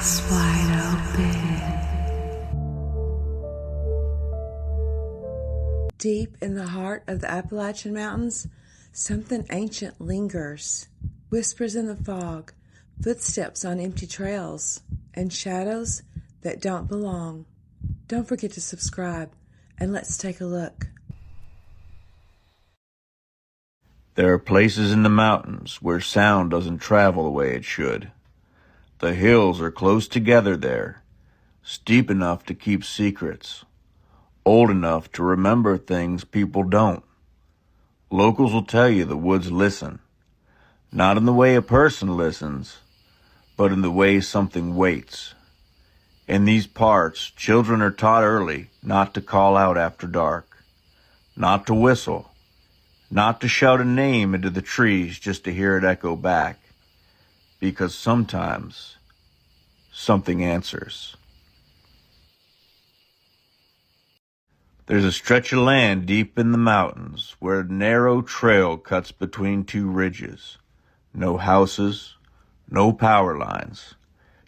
eyes wide open. Deep in the heart of the Appalachian Mountains, something ancient lingers. Whispers in the fog, footsteps on empty trails, and shadows that don't belong. Don't forget to subscribe, and let's take a look. There are places in the mountains where sound doesn't travel the way it should. The hills are close together there, steep enough to keep secrets, old enough to remember things people don't. Locals will tell you the woods listen, not in the way a person listens, but in the way something waits. In these parts, children are taught early not to call out after dark, not to whistle, not to shout a name into the trees just to hear it echo back, because sometimes something answers. There's a stretch of land deep in the mountains where a narrow trail cuts between two ridges. No houses, no power lines,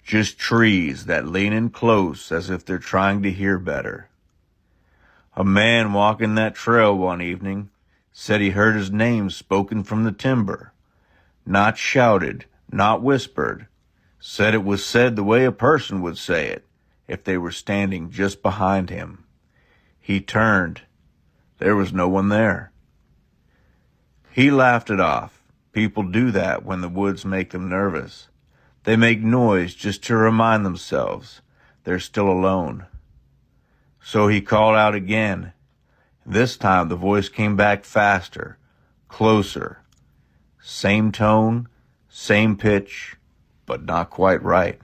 just trees that lean in close as if they're trying to hear better. A man walking that trail one evening said he heard his name spoken from the timber, not shouted, not whispered, said it was said the way a person would say it if they were standing just behind him. He turned. There was no one there. He laughed it off. People do that when the woods make them nervous. They make noise just to remind themselves they're still alone. So he called out again. This time the voice came back faster, closer. Same tone, same pitch, but not quite right.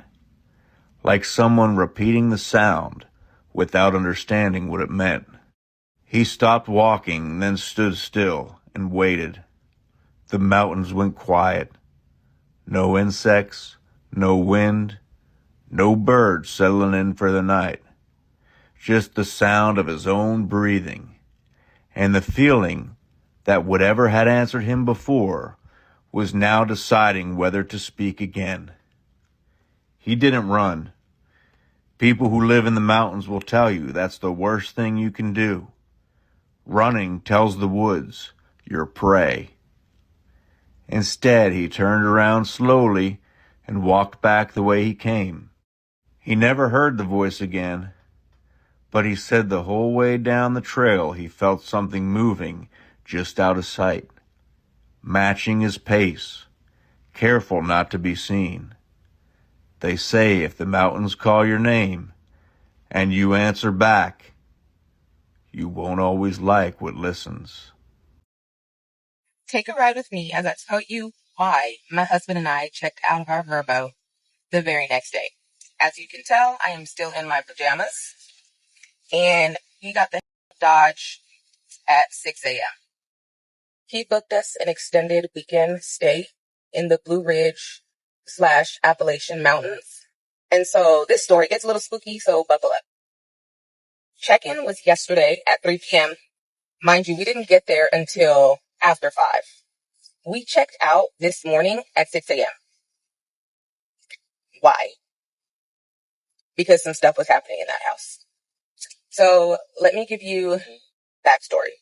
Like someone repeating the sound without understanding what it meant. He stopped walking, then stood still and waited. The mountains went quiet. No insects, no wind, no birds settling in for the night. Just the sound of his own breathing, and the feeling that whatever had answered him before was now deciding whether to speak again. He didn't run. People who live in the mountains will tell you that's the worst thing you can do. Running tells the woods you're prey. Instead, he turned around slowly and walked back the way he came. He never heard the voice again, but he said the whole way down the trail he felt something moving just out of sight, matching his pace, careful not to be seen. They say if the mountains call your name and you answer back, you won't always like what listens. Take a ride with me as I tell you why my husband and I checked out of our Verbo the very next day. As you can tell, I am still in my pajamas, and he got the Dodge at 6 a.m. He booked us an extended weekend stay in the Blue Ridge / Appalachian Mountains. And so this story gets a little spooky, so buckle up. Check-in was yesterday at 3 p.m. Mind you, we didn't get there until after 5. We checked out this morning at 6 a.m. Why? Because some stuff was happening in that house. So let me give you backstory.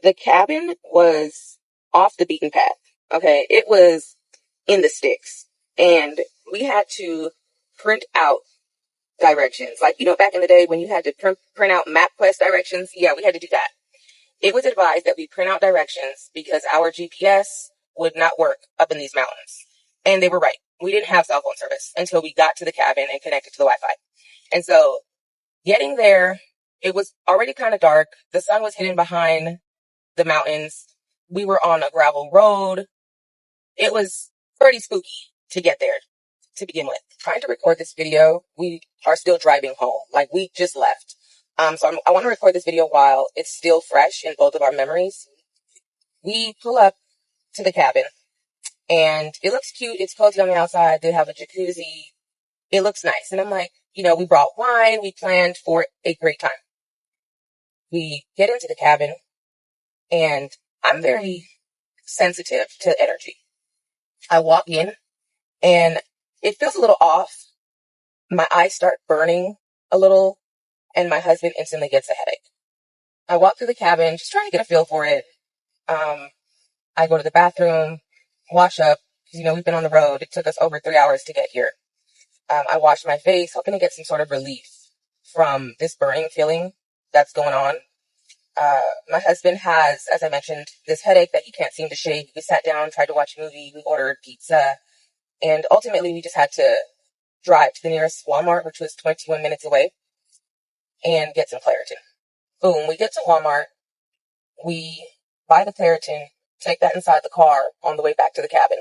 The cabin was off the beaten path. Okay, it was in the sticks, and we had to print out directions. Like, back in the day when you had to print out MapQuest directions, yeah, we had to do that. It was advised that we print out directions because our GPS would not work up in these mountains. And they were right. We didn't have cell phone service until we got to the cabin and connected to the Wi-Fi. And so getting there, it was already kind of dark. The sun was hidden behind the mountains. We were on a gravel road. It was pretty spooky to get there to begin with. Trying to record this video, we are still driving home. Like, we just left. I want to record this video while it's still fresh in both of our memories. We pull up to the cabin, and it looks cute. It's cozy on the outside. They have a jacuzzi. It looks nice. And I'm like, we brought wine. We planned for a great time. We get into the cabin, and I'm very sensitive to energy. I walk in, and It feels a little off. My eyes start burning a little, and my husband instantly gets a headache. I walk through the cabin, just trying to get a feel for it. I go to the bathroom, wash up, because, we've been on the road. It took us over 3 hours to get here. I wash my face, hoping to get some sort of relief from this burning feeling that's going on. My husband has, as I mentioned, this headache that he can't seem to shake. We sat down, tried to watch a movie, we ordered pizza, and ultimately we just had to drive to the nearest Walmart, which was 21 minutes away, and get some Claritin. Boom, we get to Walmart, we buy the Claritin, take that inside the car on the way back to the cabin,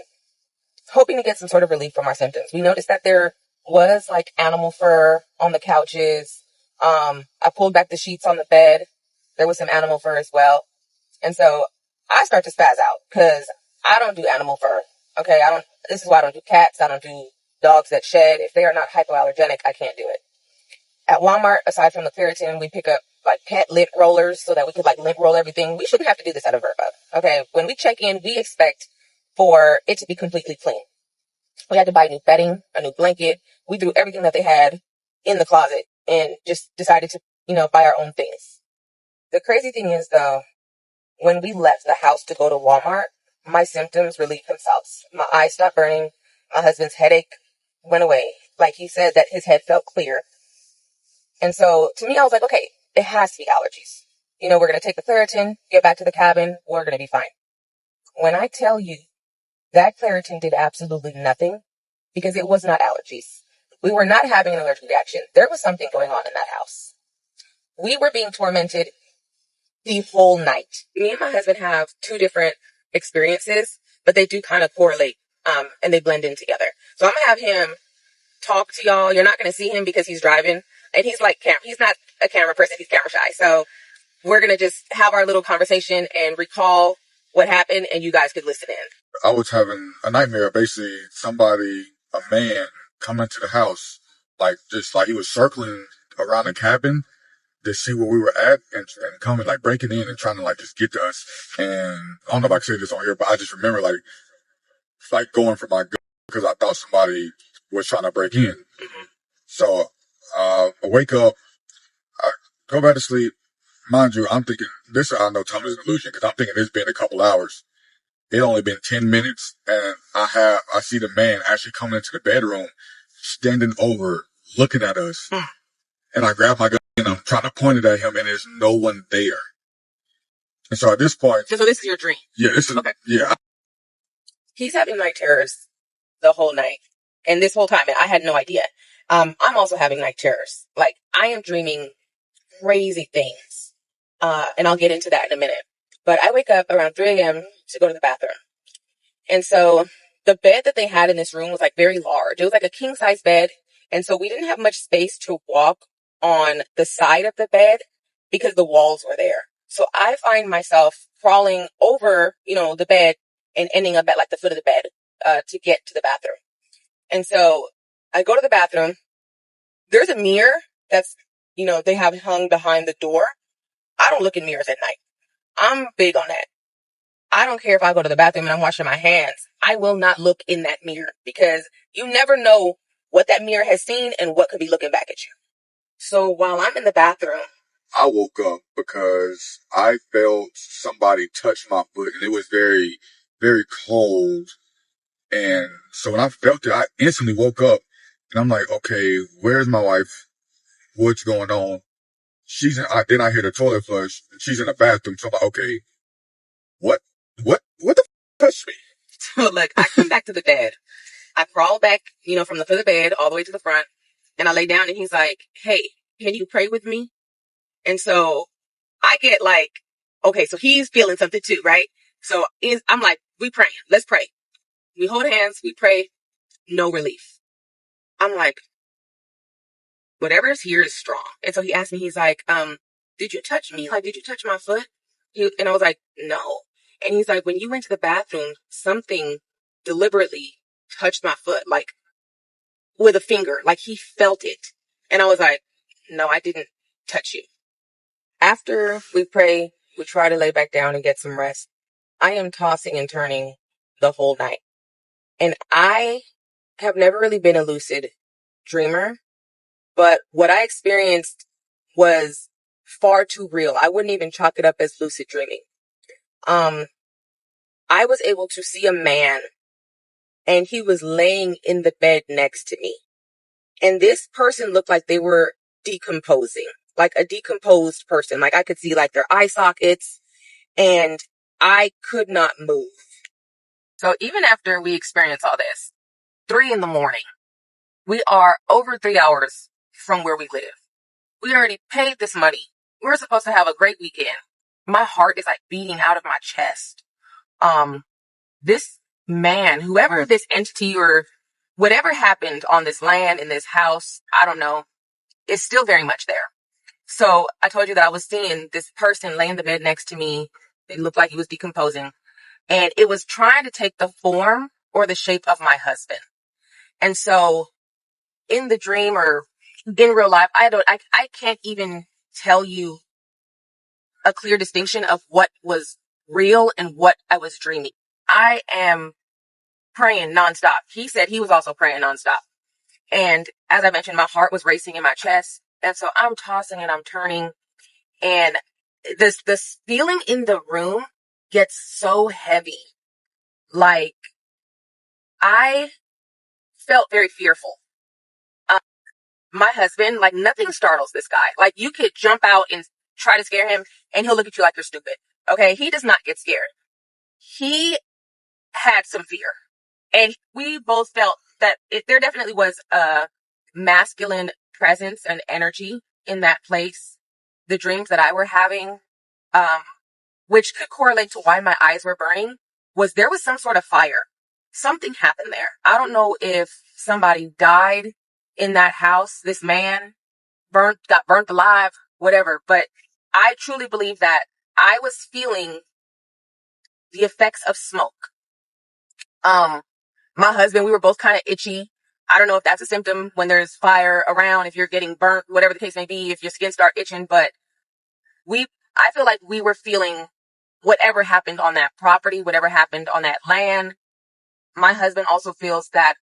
hoping to get some sort of relief from our symptoms. We noticed that there was like animal fur on the couches. I pulled back the sheets on the bed. There was some animal fur as well. And so I start to spaz out because I don't do animal fur. Okay. This is why I don't do cats. I don't do dogs that shed. If they are not hypoallergenic, I can't do it. At Walmart, aside from the Claritin, we pick up like pet lint rollers so that we could like lint roll everything. We shouldn't have to do this at a Verba. Okay. When we check in, we expect for it to be completely clean. We had to buy new bedding, a new blanket. We threw everything that they had in the closet and just decided to, buy our own things. The crazy thing is though, when we left the house to go to Walmart, my symptoms relieved themselves. My eyes stopped burning. My husband's headache went away. Like he said that his head felt clear. And so to me, I was like, okay, it has to be allergies. We're going to take the Claritin, get back to the cabin. We're going to be fine. When I tell you that Claritin did absolutely nothing because it was not allergies. We were not having an allergic reaction. There was something going on in that house. We were being tormented the whole night. Me and my husband have two different experiences, but they do kind of correlate, and they blend in together. So I'm going to have him talk to y'all. You're not going to see him because he's driving, and he's he's not a camera person. He's camera shy. So we're going to just have our little conversation and recall what happened, and you guys could listen in. I was having a nightmare. Basically, a man, come into the house, just like he was circling around the cabin to see where we were at and coming, breaking in and trying to just get to us. And I don't know if I can say this on here, but I just remember going for my gun because I thought somebody was trying to break in. So, I wake up, I go back to sleep. Mind you, I'm thinking I know time is an illusion because I'm thinking it's been a couple hours. It only been 10 minutes and I see the man actually coming into the bedroom, standing over, looking at us. And I grab my gun and I'm trying to point it at him and there's no one there. And so at this point. So this is your dream? Yeah, this is, okay. Yeah. He's having night terrors the whole night. And this whole time, and I had no idea. I'm also having night terrors. I am dreaming crazy things. And I'll get into that in a minute. But I wake up around 3 a.m. to go to the bathroom. And so the bed that they had in this room was very large. It was a king size bed. And so we didn't have much space to walk on the side of the bed because the walls were there. So I find myself crawling over, the bed and ending up at the foot of the bed, to get to the bathroom. And so I go to the bathroom. There's a mirror that's, they have hung behind the door. I don't look in mirrors at night. I'm big on that. I don't care if I go to the bathroom and I'm washing my hands. I will not look in that mirror because you never know what that mirror has seen and what could be looking back at you. So while I'm in the bathroom, I woke up because I felt somebody touch my foot and it was very, very cold. And so when I felt it, I instantly woke up and I'm like, okay, where's my wife? What's going on? Then I hear the toilet flush and she's in the bathroom. So I'm like, okay, what the touched me? So I come back to the bed. I crawl back, from the foot of the bed all the way to the front, and I lay down and he's like, hey, can you pray with me? And so I get okay, so he's feeling something too, right? So I'm like, we praying. Let's pray. We hold hands, we pray, no relief. I'm like, whatever is here is strong. And so he asked me, he's like, did you touch me? Did you touch my foot? And I was like, no. And he's like, when you went to the bathroom, something deliberately touched my foot, with a finger, he felt it. And I was like, no, I didn't touch you. After we pray, we try to lay back down and get some rest. I am tossing and turning the whole night. And I have never really been a lucid dreamer, but what I experienced was far too real. I wouldn't even chalk it up as lucid dreaming. I was able to see a man, and he was laying in the bed next to me. And this person looked like they were decomposing, like a decomposed person. Like I could see like their eye sockets, and I could not move. So even after we experienced all this, 3 a.m, we are over 3 hours from where we live. We already paid this money. We were supposed to have a great weekend. My heart is like beating out of my chest. This man, whoever this entity or whatever happened on this land, in this house, I don't know, is still very much there. So I told you that I was seeing this person lay in the bed next to me. It looked like he was decomposing, and it was trying to take the form or the shape of my husband. And so in the dream or in real life, I can't even tell you a clear distinction of what was real and what I was dreaming. I am praying nonstop. He said he was also praying nonstop. And as I mentioned, my heart was racing in my chest. And so I'm tossing and I'm turning, and this feeling in the room gets so heavy. Like I felt very fearful. My husband, like nothing startles this guy. Like you could jump out and try to scare him and he'll look at you like you're stupid. Okay. He does not get scared. He had some fear, and we both felt that there definitely was a masculine presence and energy in that place. The dreams that I were having, which could correlate to why my eyes were burning, was there was some sort of fire. Something happened there. I don't know if somebody died in that house. This man got burnt alive, whatever. But I truly believe that I was feeling the effects of smoke. My husband, we were both kind of itchy. I don't know if that's a symptom when there's fire around, if you're getting burnt, whatever the case may be, if your skin start itching, but I feel like we were feeling whatever happened on that property, whatever happened on that land. My husband also feels that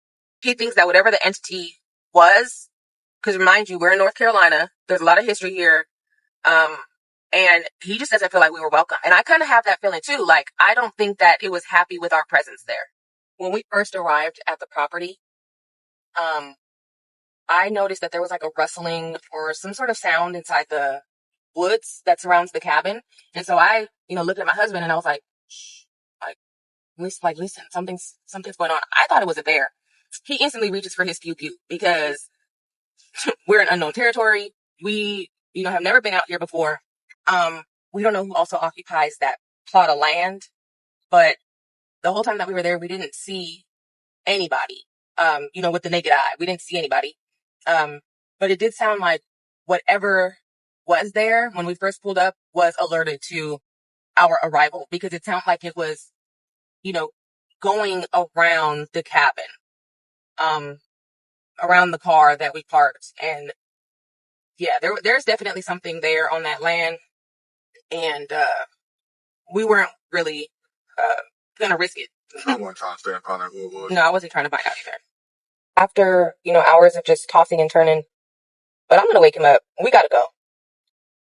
he thinks that whatever the entity was, because remind you, we're in North Carolina. There's a lot of history here. And he just doesn't feel like we were welcome. And I kind of have that feeling too. Like, I don't think that it was happy with our presence there. When we first arrived at the property, I noticed that there was like a rustling or some sort of sound inside the woods that surrounds the cabin. And so I, looked at my husband and I was like, shh, listen, something's going on. I thought it was a bear. He instantly reaches for his pew pew because we're in unknown territory. We, have never been out here before. We don't know who also occupies that plot of land, but the whole time that we were there, we didn't see anybody. With the naked eye, we didn't see anybody. But it did sound like whatever was there when we first pulled up was alerted to our arrival, because it sounded like it was, going around the cabin, around the car that we parked. And yeah, there's definitely something there on that land. And, we weren't really, gonna risk it. I wasn't trying to stay and find out who it was. No, I wasn't trying to find out either. After, hours of just tossing and turning, but I'm gonna wake him up. We gotta go.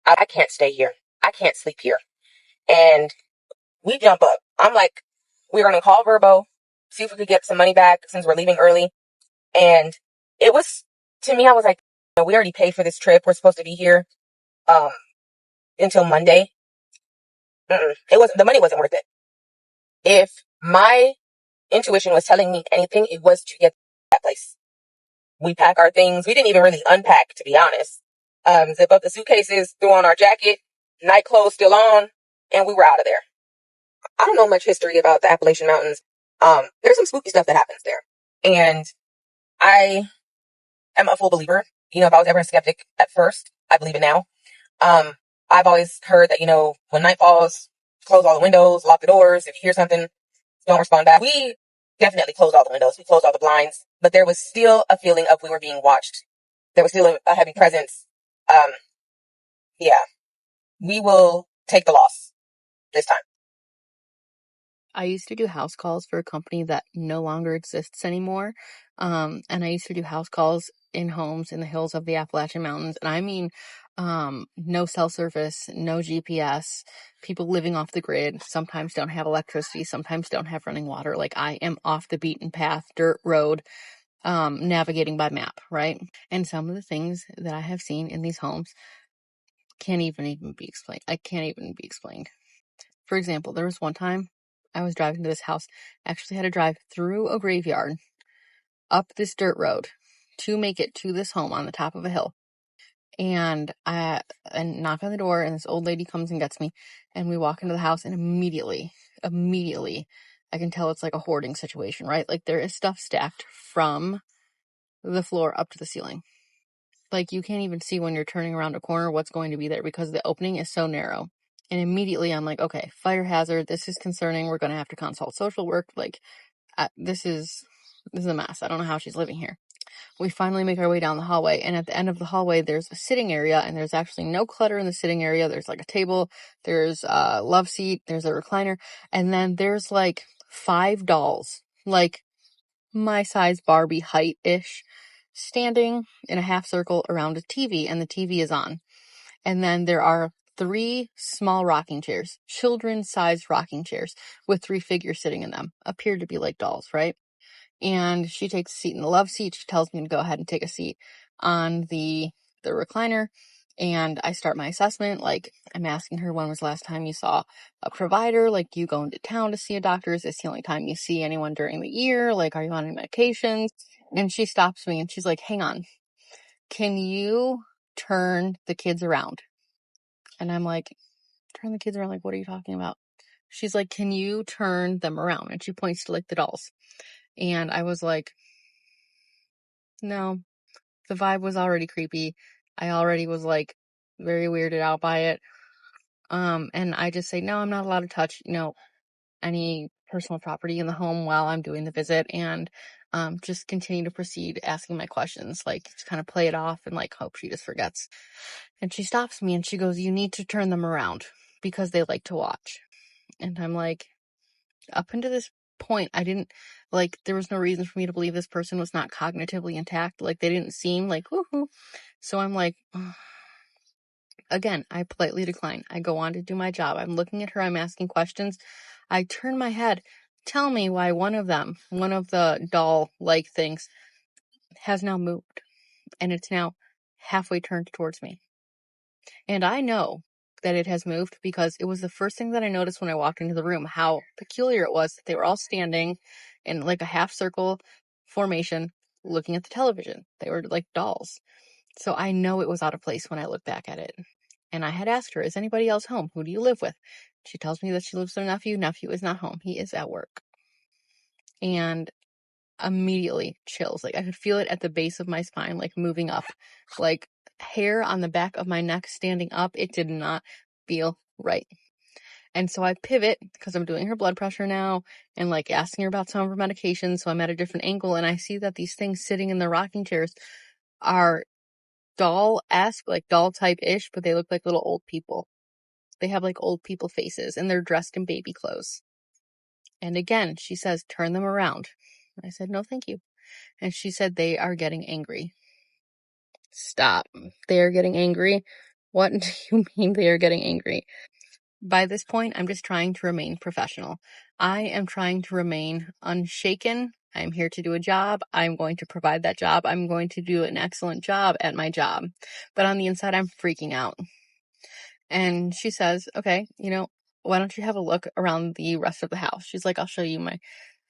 I can't stay here. I can't sleep here. And we jump up. I'm like, we're gonna call Verbo, see if we could get some money back since we're leaving early. And it was, to me, I was like, we already paid for this trip. We're supposed to be here, until Monday. The money wasn't worth it. If my intuition was telling me anything, it was to get that place. We pack our things. We didn't even really unpack, to be honest. Zip up the suitcases, threw on our jacket, night clothes still on, and we were out of there. I don't know much history about the Appalachian Mountains. There's some spooky stuff that happens there. And I am a full believer. If I was ever a skeptic at first, I believe it now. I've always heard that, when night falls, close all the windows, lock the doors. If you hear something, don't respond back. We definitely closed all the windows. We closed all the blinds, but there was still a feeling of we were being watched. There was still a heavy presence. Yeah, we will take the loss this time. I used to do house calls for a company that no longer exists anymore. And I used to do house calls in homes in the hills of the Appalachian Mountains. And I mean, no cell service, no GPS, people living off the grid, sometimes don't have electricity, sometimes don't have running water. Like, I am off the beaten path, dirt road, navigating by map, right? And some of the things that I have seen in these homes can't even be explained. I can't even be explained. For example, there was one time I was driving to this house, actually had to drive through a graveyard, up this dirt road to make it to this home on the top of a hill. And I knock on the door, and this old lady comes and gets me, and we walk into the house, and immediately, I can tell it's like a hoarding situation, right? Like, there is stuff stacked from the floor up to the ceiling. Like, you can't even see when you're turning around a corner what's going to be there because the opening is so narrow. And immediately I'm like, okay, fire hazard. This is concerning. We're going to have to consult social work. Like, this is a mess. I don't know how she's living here. We finally make our way down the hallway, and at the end of the hallway, there's a sitting area, and there's actually no clutter in the sitting area. There's like a table, there's a love seat, there's a recliner, and then there's like 5 dolls, like my size Barbie height-ish, standing in a half circle around a TV, and the TV is on. And then there are 3 small rocking chairs, children's-sized rocking chairs, with 3 figures sitting in them. Appear to be like dolls, right? And she takes a seat in the love seat. She tells me to go ahead and take a seat on the recliner. And I start my assessment. Like, I'm asking her, when was the last time you saw a provider? Like, you go into town to see a doctor? Is this the only time you see anyone during the year? Like, are you on any medications? And she stops me and she's like, hang on. Can you turn the kids around? And I'm like, turn the kids around? Like, what are you talking about? She's like, can you turn them around? And she points to like the dolls. And I was like, no, the vibe was already creepy. I already was like very weirded out by it. And I just say, no, I'm not allowed to touch, any personal property in the home while I'm doing the visit, and just continue to proceed asking my questions, like, to kind of play it off and like hope she just forgets. And she stops me and she goes, you need to turn them around because they like to watch. And I'm like, up until this point, I didn't, like, there was no reason for me to believe this person was not cognitively intact. Like, they didn't seem like, woohoo. So I'm like, ugh. Again, I politely decline. I go on to do my job. I'm looking at her. I'm asking questions. I turn my head. Tell me why one of the doll-like things, has now moved. And it's now halfway turned towards me. And I know that it has moved because it was the first thing that I noticed when I walked into the room, how peculiar it was that they were all standing in like a half circle formation looking at the television. They were like dolls. So I know it was out of place when I look back at it. And I had asked her, is anybody else home? Who do you live with? She tells me that she lives with her nephew. Nephew is not home. He is at work. And immediately chills. Like, I could feel it at the base of my spine, like moving up, like hair on the back of my neck standing up. It did not feel right. And so I pivot because I'm doing her blood pressure now and like asking her about some of her medications. So I'm at a different angle, and I see that these things sitting in the rocking chairs are doll-esque, like doll type-ish, but they look like little old people. They have like old people faces, and they're dressed in baby clothes. And again, she says, turn them around. I said, no, thank you. And she said, they are getting angry. Stop. They are getting angry? What do you mean they are getting angry? By this point, I'm just trying to remain professional. I am trying to remain unshaken. I'm here to do a job. I'm going to provide that job. I'm going to do an excellent job at my job. But on the inside, I'm freaking out. And she says, okay, why don't you have a look around the rest of the house? She's like, I'll show you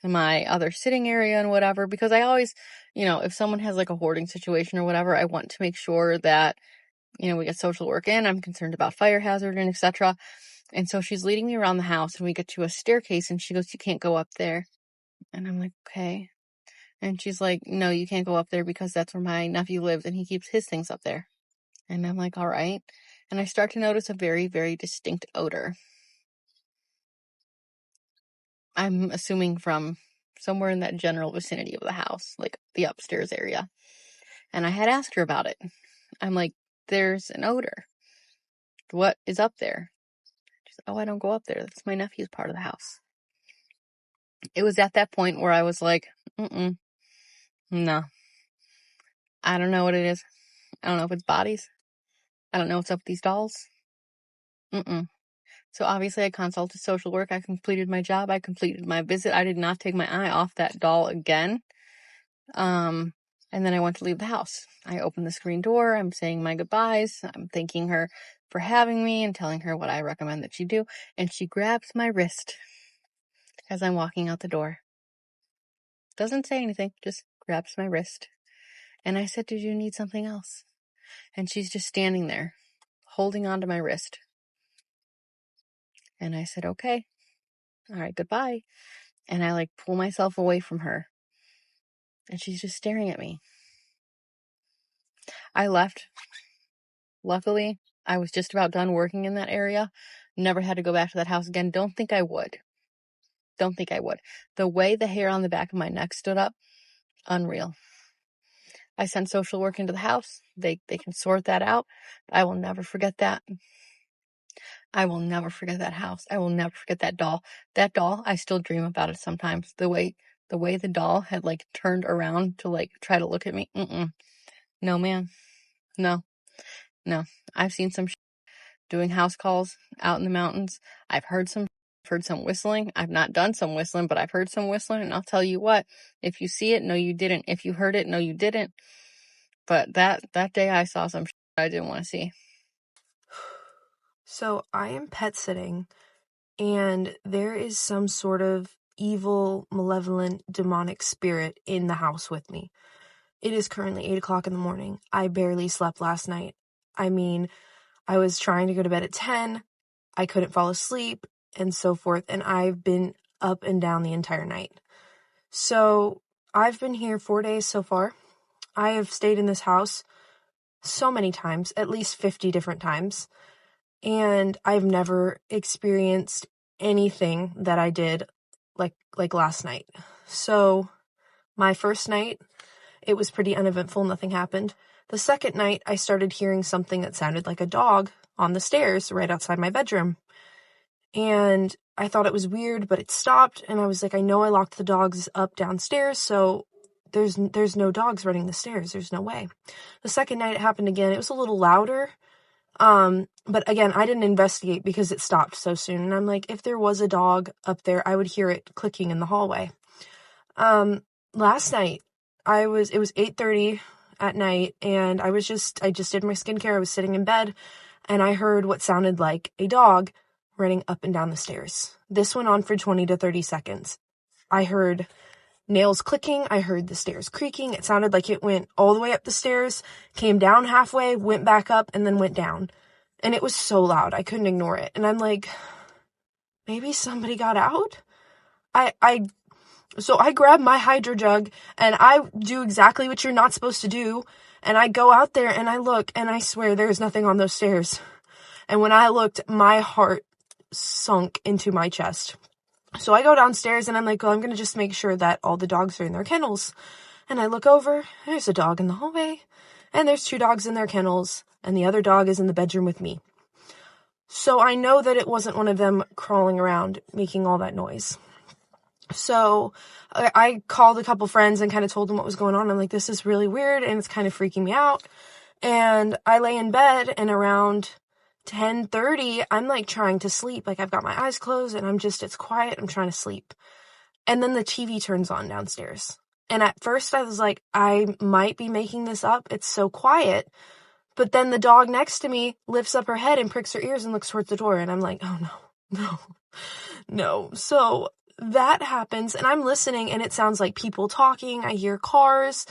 my other sitting area and whatever, because I always, if someone has like a hoarding situation or whatever, I want to make sure that, we get social work in. I'm concerned about fire hazard and etc. And so she's leading me around the house, and we get to a staircase, and she goes, you can't go up there. And I'm like, okay. And she's like, no, you can't go up there because that's where my nephew lives and he keeps his things up there. And I'm like, all right. And I start to notice a very, very distinct odor. I'm assuming from somewhere in that general vicinity of the house, like the upstairs area. And I had asked her about it. I'm like, there's an odor. What is up there? She said, oh, I don't go up there. That's my nephew's part of the house. It was at that point where I was like, No. I don't know what it is. I don't know if it's bodies. I don't know what's up with these dolls. So obviously I consulted social work. I completed my job. I completed my visit. I did not take my eye off that doll again. And then I went to leave the house. I opened the screen door. I'm saying my goodbyes. I'm thanking her for having me and telling her what I recommend that she do. And she grabs my wrist as I'm walking out the door. Doesn't say anything, just grabs my wrist. And I said, "Did you need something else?" And she's just standing there, holding onto my wrist. And I said, "Okay, all right, goodbye." And I pull myself away from her. And she's just staring at me. I left. Luckily, I was just about done working in that area. Never had to go back to that house again. Don't think I would. The way the hair on the back of my neck stood up, unreal. I sent social work into the house. They can sort that out. I will never forget that. I will never forget that house. I will never forget that doll. That doll, I still dream about it sometimes. The way the doll had turned around to try to look at me. No, man. No. I've seen some doing house calls out in the mountains. I've heard some whistling. I've not done some whistling, but I've heard some whistling, and I'll tell you what, if you see it, no you didn't. If you heard it, no you didn't. But that day I saw some I didn't want to see. So I am pet sitting, and there is some sort of evil, malevolent, demonic spirit in the house with me. It is currently 8 o'clock in the morning. I barely slept last night. I mean, I was trying to go to bed at 10. I couldn't fall asleep, and so forth, and I've been up and down the entire night. So I've been here 4 days so far. I have stayed in this house so many times, at least 50 different times. And I've never experienced anything that I did like last night. So my first night, it was pretty uneventful. Nothing happened. The second night, I started hearing something that sounded like a dog on the stairs right outside my bedroom. And I thought it was weird, but it stopped. And I was like, I know I locked the dogs up downstairs, so there's no dogs running the stairs. There's no way. The second night it happened again. It was a little louder. But again, I didn't investigate because it stopped so soon. And I'm like, if there was a dog up there, I would hear it clicking in the hallway. Last night it was 8:30 at night, and I just did my skincare. I was sitting in bed, and I heard what sounded like a dog running up and down the stairs. This went on for 20 to 30 seconds. I heard nails clicking. I heard the stairs creaking. It sounded like it went all the way up the stairs, came down halfway, went back up, and then went down. And it was so loud. I couldn't ignore it. And I'm like, maybe somebody got out? So I grab my hydro jug, and I do exactly what you're not supposed to do. And I go out there, and I look, and I swear there's nothing on those stairs. And when I looked, my heart sunk into my chest. So I go downstairs, and I'm like, well, I'm going to just make sure that all the dogs are in their kennels. And I look over, there's a dog in the hallway, and there's 2 dogs in their kennels, and the other dog is in the bedroom with me. So I know that it wasn't one of them crawling around making all that noise. So I called a couple friends and kind of told them what was going on. I'm like, this is really weird, and it's kind of freaking me out. And I lay in bed, and around 10:30, I'm trying to sleep. I've got my eyes closed, and it's quiet. I'm trying to sleep. And then the TV turns on downstairs. And at first I was like, I might be making this up. It's so quiet. But then the dog next to me lifts up her head and pricks her ears and looks towards the door. And I'm like, oh no. So that happens, and I'm listening, and it sounds like people talking. I hear cars.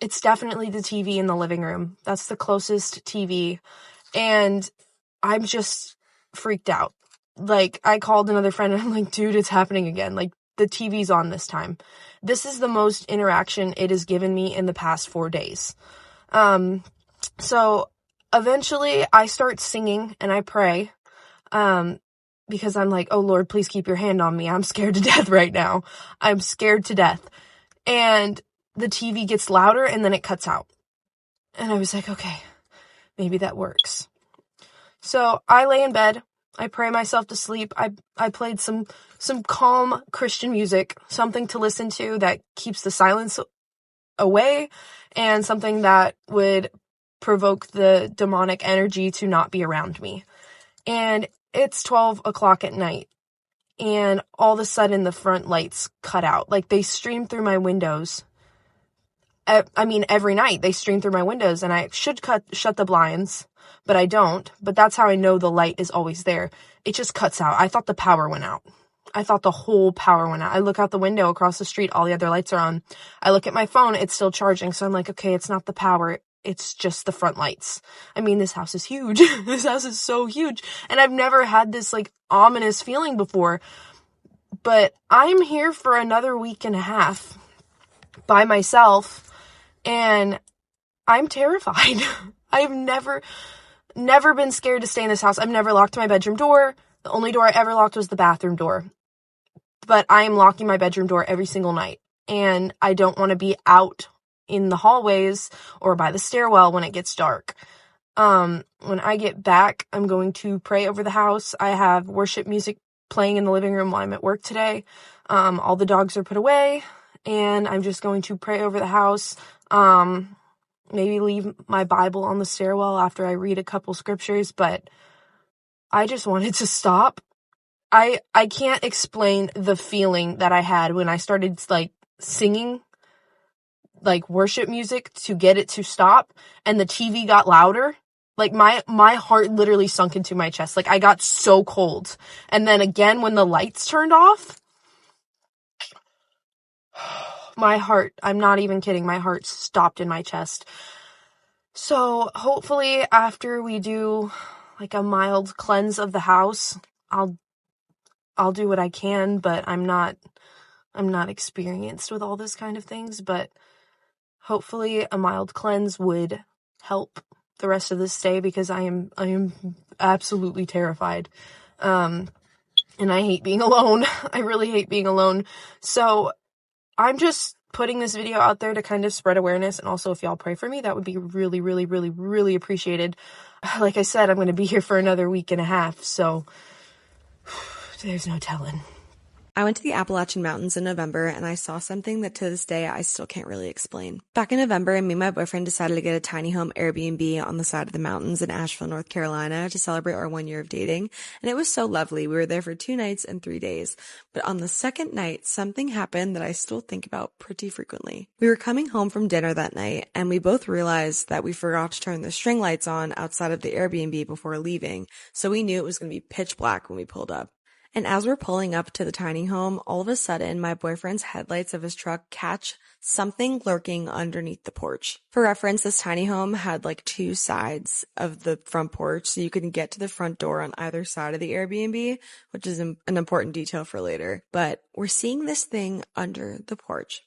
It's definitely the TV in the living room. That's the closest TV. And I'm just freaked out. I called another friend, and I'm like, dude, it's happening again. The TV's on this time. This is the most interaction it has given me in the past 4 days. So eventually I start singing, and I pray, because I'm like, oh Lord, please keep your hand on me. I'm scared to death right now. I'm scared to death. And the TV gets louder, and then it cuts out. And I was like, okay, maybe that works. So I lay in bed. I pray myself to sleep. I played some calm Christian music, something to listen to that keeps the silence away and something that would provoke the demonic energy to not be around me. And it's 12 o'clock at night, and all of a sudden the front lights cut out. Like, they stream through my windows. I mean, every night they stream through my windows, and I should shut the blinds, but I don't. But that's how I know the light is always there. It just cuts out. I thought the power went out. I thought the whole power went out. I look out the window across the street, all the other lights are on. I look at my phone, it's still charging. So I'm like, okay, it's not the power, it's just the front lights. I mean, this house is huge. This house is so huge. And I've never had this like ominous feeling before. But I'm here for another week and a half by myself, and I'm terrified. I've never been scared to stay in this house. I've never locked my bedroom door. The only door I ever locked was the bathroom door. But I am locking my bedroom door every single night. And I don't want to be out in the hallways or by the stairwell when it gets dark. When I get back, I'm going to pray over the house. I have worship music playing in the living room while I'm at work today. All the dogs are put away, and I'm just going to pray over the house. Maybe leave my Bible on the stairwell after I read a couple scriptures, but I just want it to stop. I can't explain the feeling that I had when I started like singing like worship music to get it to stop, and the TV got louder. Like my heart literally sunk into my chest. Like, I got so cold. And then again, when the lights turned off, my heart, I'm not even kidding, my heart stopped in my chest. So hopefully after we do like a mild cleanse of the house, I'll do what I can, but I'm not experienced with all this kind of things, but hopefully a mild cleanse would help the rest of this day, because I am absolutely terrified. And I hate being alone. I really hate being alone. So I'm just putting this video out there to kind of spread awareness. And also, if y'all pray for me, that would be really, really, really, really appreciated. Like I said, I'm going to be here for another week and a half. So there's no telling. I went to the Appalachian Mountains in November, and I saw something that to this day I still can't really explain. Back in November, me and my boyfriend decided to get a tiny home Airbnb on the side of the mountains in Asheville, North Carolina to celebrate our 1 year of dating, and it was so lovely. We were there for 2 nights and 3 days, but on the second night, something happened that I still think about pretty frequently. We were coming home from dinner that night, and we both realized that we forgot to turn the string lights on outside of the Airbnb before leaving, so we knew it was going to be pitch black when we pulled up. And as we're pulling up to the tiny home, all of a sudden, my boyfriend's headlights of his truck catch something lurking underneath the porch. For reference, this tiny home had like 2 sides of the front porch, so you can get to the front door on either side of the Airbnb, which is an important detail for later. But we're seeing this thing under the porch,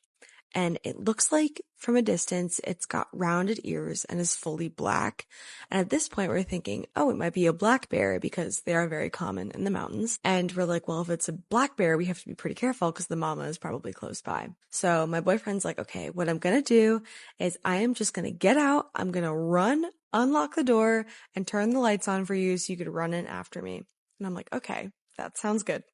and it looks like from a distance it's got rounded ears and is fully black. And at this point we're thinking, oh, it might be a black bear, because they are very common in the mountains. And we're like, well, if it's a black bear, we have to be pretty careful because the mama is probably close by. So my boyfriend's like, okay, what I'm gonna do is I am just gonna get out, I'm gonna run, unlock the door, and turn the lights on for you so you could run in after me. And I'm like, okay, that sounds good.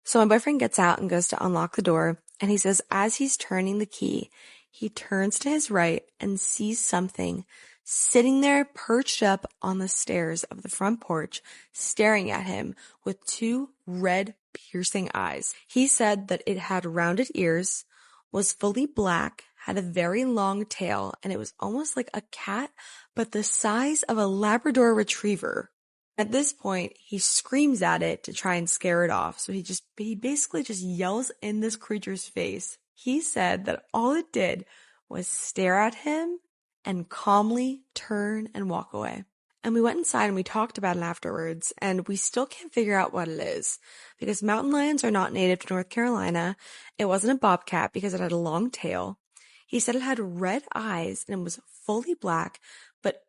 So my boyfriend gets out and goes to unlock the door, and he says as he's turning the key, he turns to his right and sees something sitting there perched up on the stairs of the front porch, staring at him with 2 red piercing eyes. He said that it had rounded ears, was fully black, had a very long tail, and it was almost like a cat, but the size of a Labrador retriever. At this point, he screams at it to try and scare it off. So he basically just yells in this creature's face. He said that all it did was stare at him and calmly turn and walk away. And we went inside and we talked about it afterwards, and we still can't figure out what it is, because mountain lions are not native to North Carolina. It wasn't a bobcat because it had a long tail. He said it had red eyes and it was fully black, but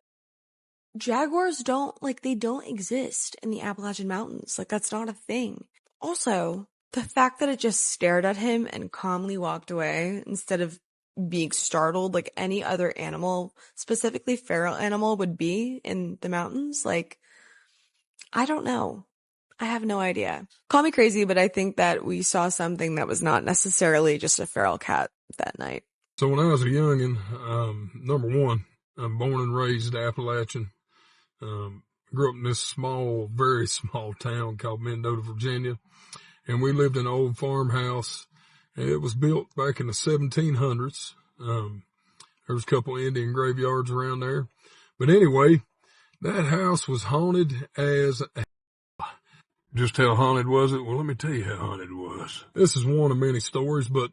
jaguars don't exist in the Appalachian Mountains. Like, that's not a thing. Also, the fact that it just stared at him and calmly walked away instead of being startled like any other animal, specifically feral animal, would be in the mountains, like, I don't know. I have no idea. Call me crazy, but I think that we saw something that was not necessarily just a feral cat that night. So when I was a youngin', number one, I'm born and raised Appalachian. Grew up in this small, very small town called Mendota, Virginia. And we lived in an old farmhouse. It was built back in the 1700s. There was a couple of Indian graveyards around there. But anyway, that house was haunted as just how haunted was it? Well, let me tell you how haunted it was. This is one of many stories, but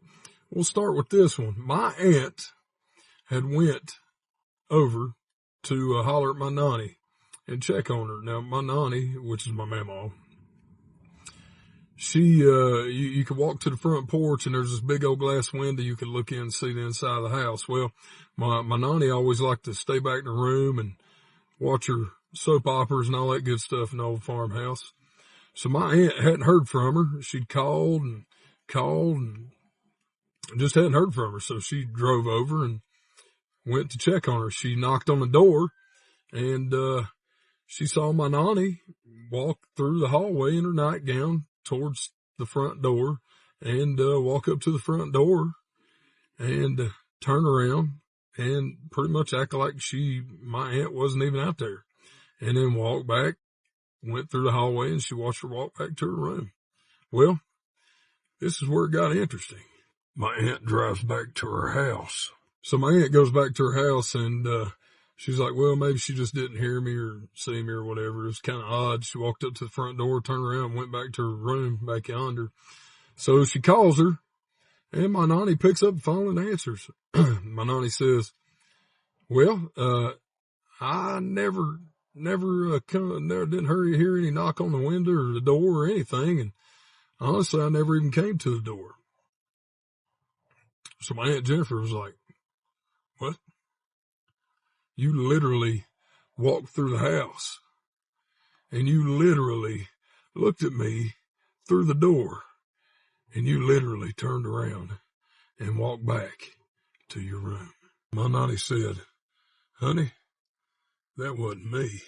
we'll start with this one. My aunt had went over to holler at my nanny and check on her. Now, my nanny, which is my mamaw, she, you could walk to the front porch and there's this big old glass window you could look in and see the inside of the house. Well, my nanny always liked to stay back in the room and watch her soap operas and all that good stuff in the old farmhouse. So my aunt hadn't heard from her. She'd called and just hadn't heard from her. So she drove over and went to check on her. She knocked on the door and, she saw my nanny walk through the hallway in her nightgown towards the front door and, walk up to the front door and turn around and pretty much act like my aunt wasn't even out there, and then walk back, went through the hallway, and she watched her walk back to her room. Well, this is where it got interesting. My aunt drives back to her house. So my aunt goes back to her house and, she's like, well, maybe she just didn't hear me or see me or whatever. It was kind of odd. She walked up to the front door, turned around, and went back to her room back yonder. So she calls her, and my nanny picks up the phone and answers. My nanny says, well, I never didn't hear any knock on the window or the door or anything. And honestly, I never even came to the door. So my Aunt Jennifer was like, what? You literally walked through the house and you literally looked at me through the door and you literally turned around and walked back to your room. My nanny said, honey, that wasn't me.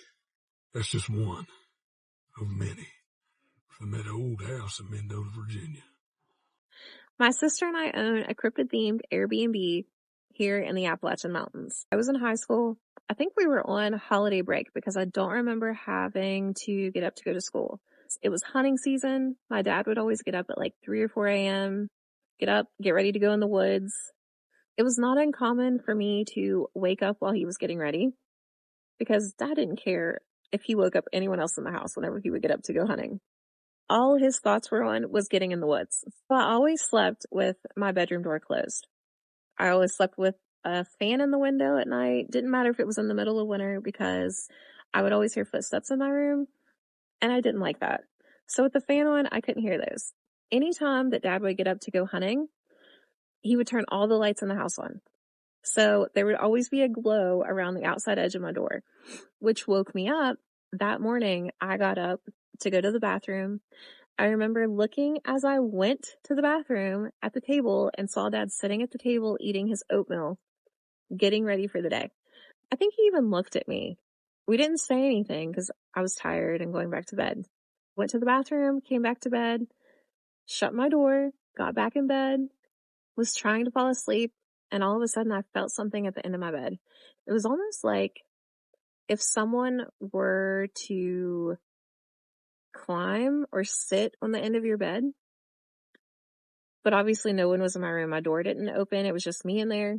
That's just one of many from that old house in Mendota, Virginia. My sister and I own a cryptid-themed Airbnb here in the Appalachian Mountains. I was in high school. I think we were on holiday break because I don't remember having to get up to go to school. It was hunting season. My dad would always get up at like 3 or 4 a.m., get up, get ready to go in the woods. It was not uncommon for me to wake up while he was getting ready because Dad didn't care if he woke up anyone else in the house whenever he would get up to go hunting. All his thoughts were on was getting in the woods. So I always slept with my bedroom door closed. I always slept with a fan in the window at night. Didn't matter if it was in the middle of winter because I would always hear footsteps in my room, and I didn't like that. So with the fan on, I couldn't hear those. Anytime that Dad would get up to go hunting, he would turn all the lights in the house on. So there would always be a glow around the outside edge of my door, which woke me up. That morning, I got up to go to the bathroom. I remember looking as I went to the bathroom at the table and saw Dad sitting at the table eating his oatmeal, getting ready for the day. I think he even looked at me. We didn't say anything because I was tired and going back to bed. Went to the bathroom, came back to bed, shut my door, got back in bed, was trying to fall asleep, and all of a sudden I felt something at the end of my bed. It was almost like if someone were to climb or sit on the end of your bed. But obviously no one was in my room. My door didn't open. It was just me in there.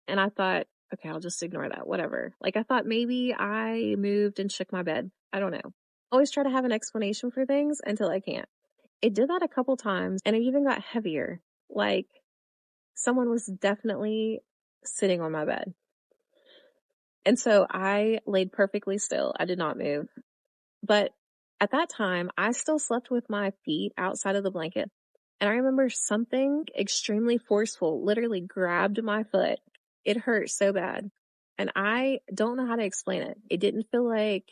And I thought, okay, I'll just ignore that. Whatever. Like I thought maybe I moved and shook my bed. I don't know. Always try to have an explanation for things until I can't. It did that a couple times and it even got heavier. Like someone was definitely sitting on my bed. And so I laid perfectly still. I did not move. But at that time, I still slept with my feet outside of the blanket. And I remember something extremely forceful literally grabbed my foot. It hurt so bad. And I don't know how to explain it. It didn't feel like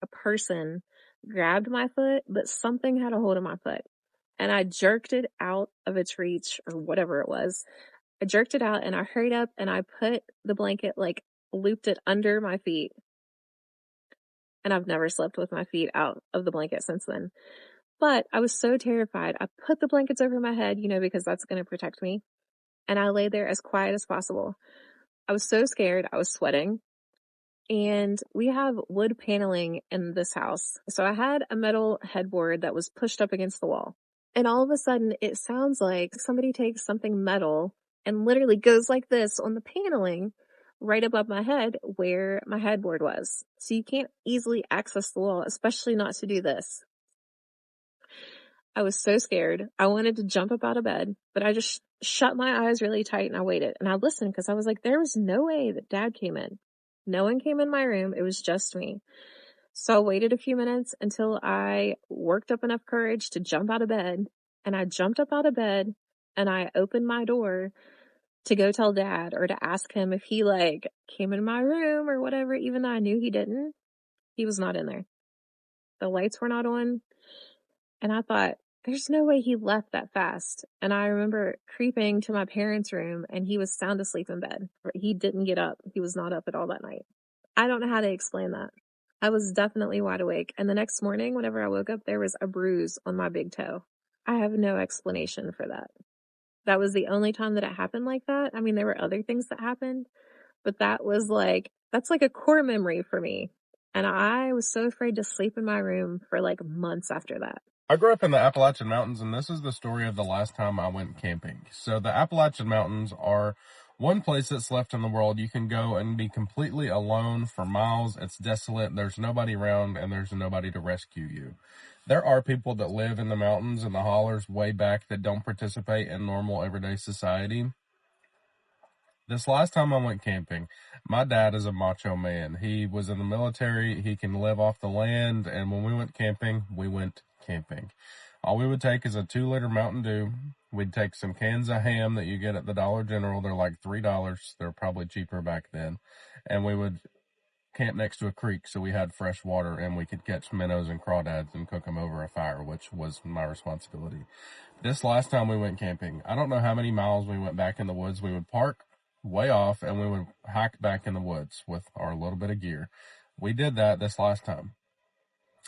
a person grabbed my foot, but something had a hold of my foot. And I jerked it out of its reach or whatever it was. I jerked it out and I hurried up and I put the blanket, like looped it under my feet. And I've never slept with my feet out of the blanket since then. But I was so terrified. I put the blankets over my head, because that's going to protect me. and I lay there as quiet as possible. I was so scared. I was sweating. And we have wood paneling in this house. So I had a metal headboard that was pushed up against the wall. And all of a sudden, it sounds like somebody takes something metal and literally goes like this on the paneling right above my head where my headboard was. So you can't easily access the wall, especially not to do this. I was so scared. I wanted to jump up out of bed, but I just shut my eyes really tight and I waited. And I listened because I was like, there was no way that Dad came in. No one came in my room. It was just me. So I waited a few minutes until I worked up enough courage to jump out of bed. And I jumped up out of bed and I opened my door to go tell Dad or to ask him if he came in my room or whatever, even though I knew he didn't. He was not in there. The lights were not on. And I thought, there's no way he left that fast. And I remember creeping to my parents' room and he was sound asleep in bed. He didn't get up. He was not up at all that night. I don't know how to explain that. I was definitely wide awake. And the next morning, whenever I woke up, there was a bruise on my big toe. I have no explanation for that. That was the only time that it happened like that. I mean, there were other things that happened, but that's like a core memory for me. And I was so afraid to sleep in my room for months after that. I grew up in the Appalachian Mountains, and this is the story of the last time I went camping. So the Appalachian Mountains are one place that's left in the world. You can go and be completely alone for miles. It's desolate. There's nobody around, and there's nobody to rescue you. There are people that live in the mountains and the hollers way back that don't participate in normal everyday society. This last time I went camping, my dad is a macho man. He was in the military. He can live off the land. And when we went camping, we went camping. All we would take is a 2-liter Mountain Dew. We'd take some cans of ham that you get at the Dollar General. They're like $3. They're probably cheaper back then. And we would camp next to a creek, so we had fresh water and we could catch minnows and crawdads and cook them over a fire, which was my responsibility. This last time we went camping, I don't know how many miles we went back in the woods. We would park way off and we would hike back in the woods with our little bit of gear. We did that this last time.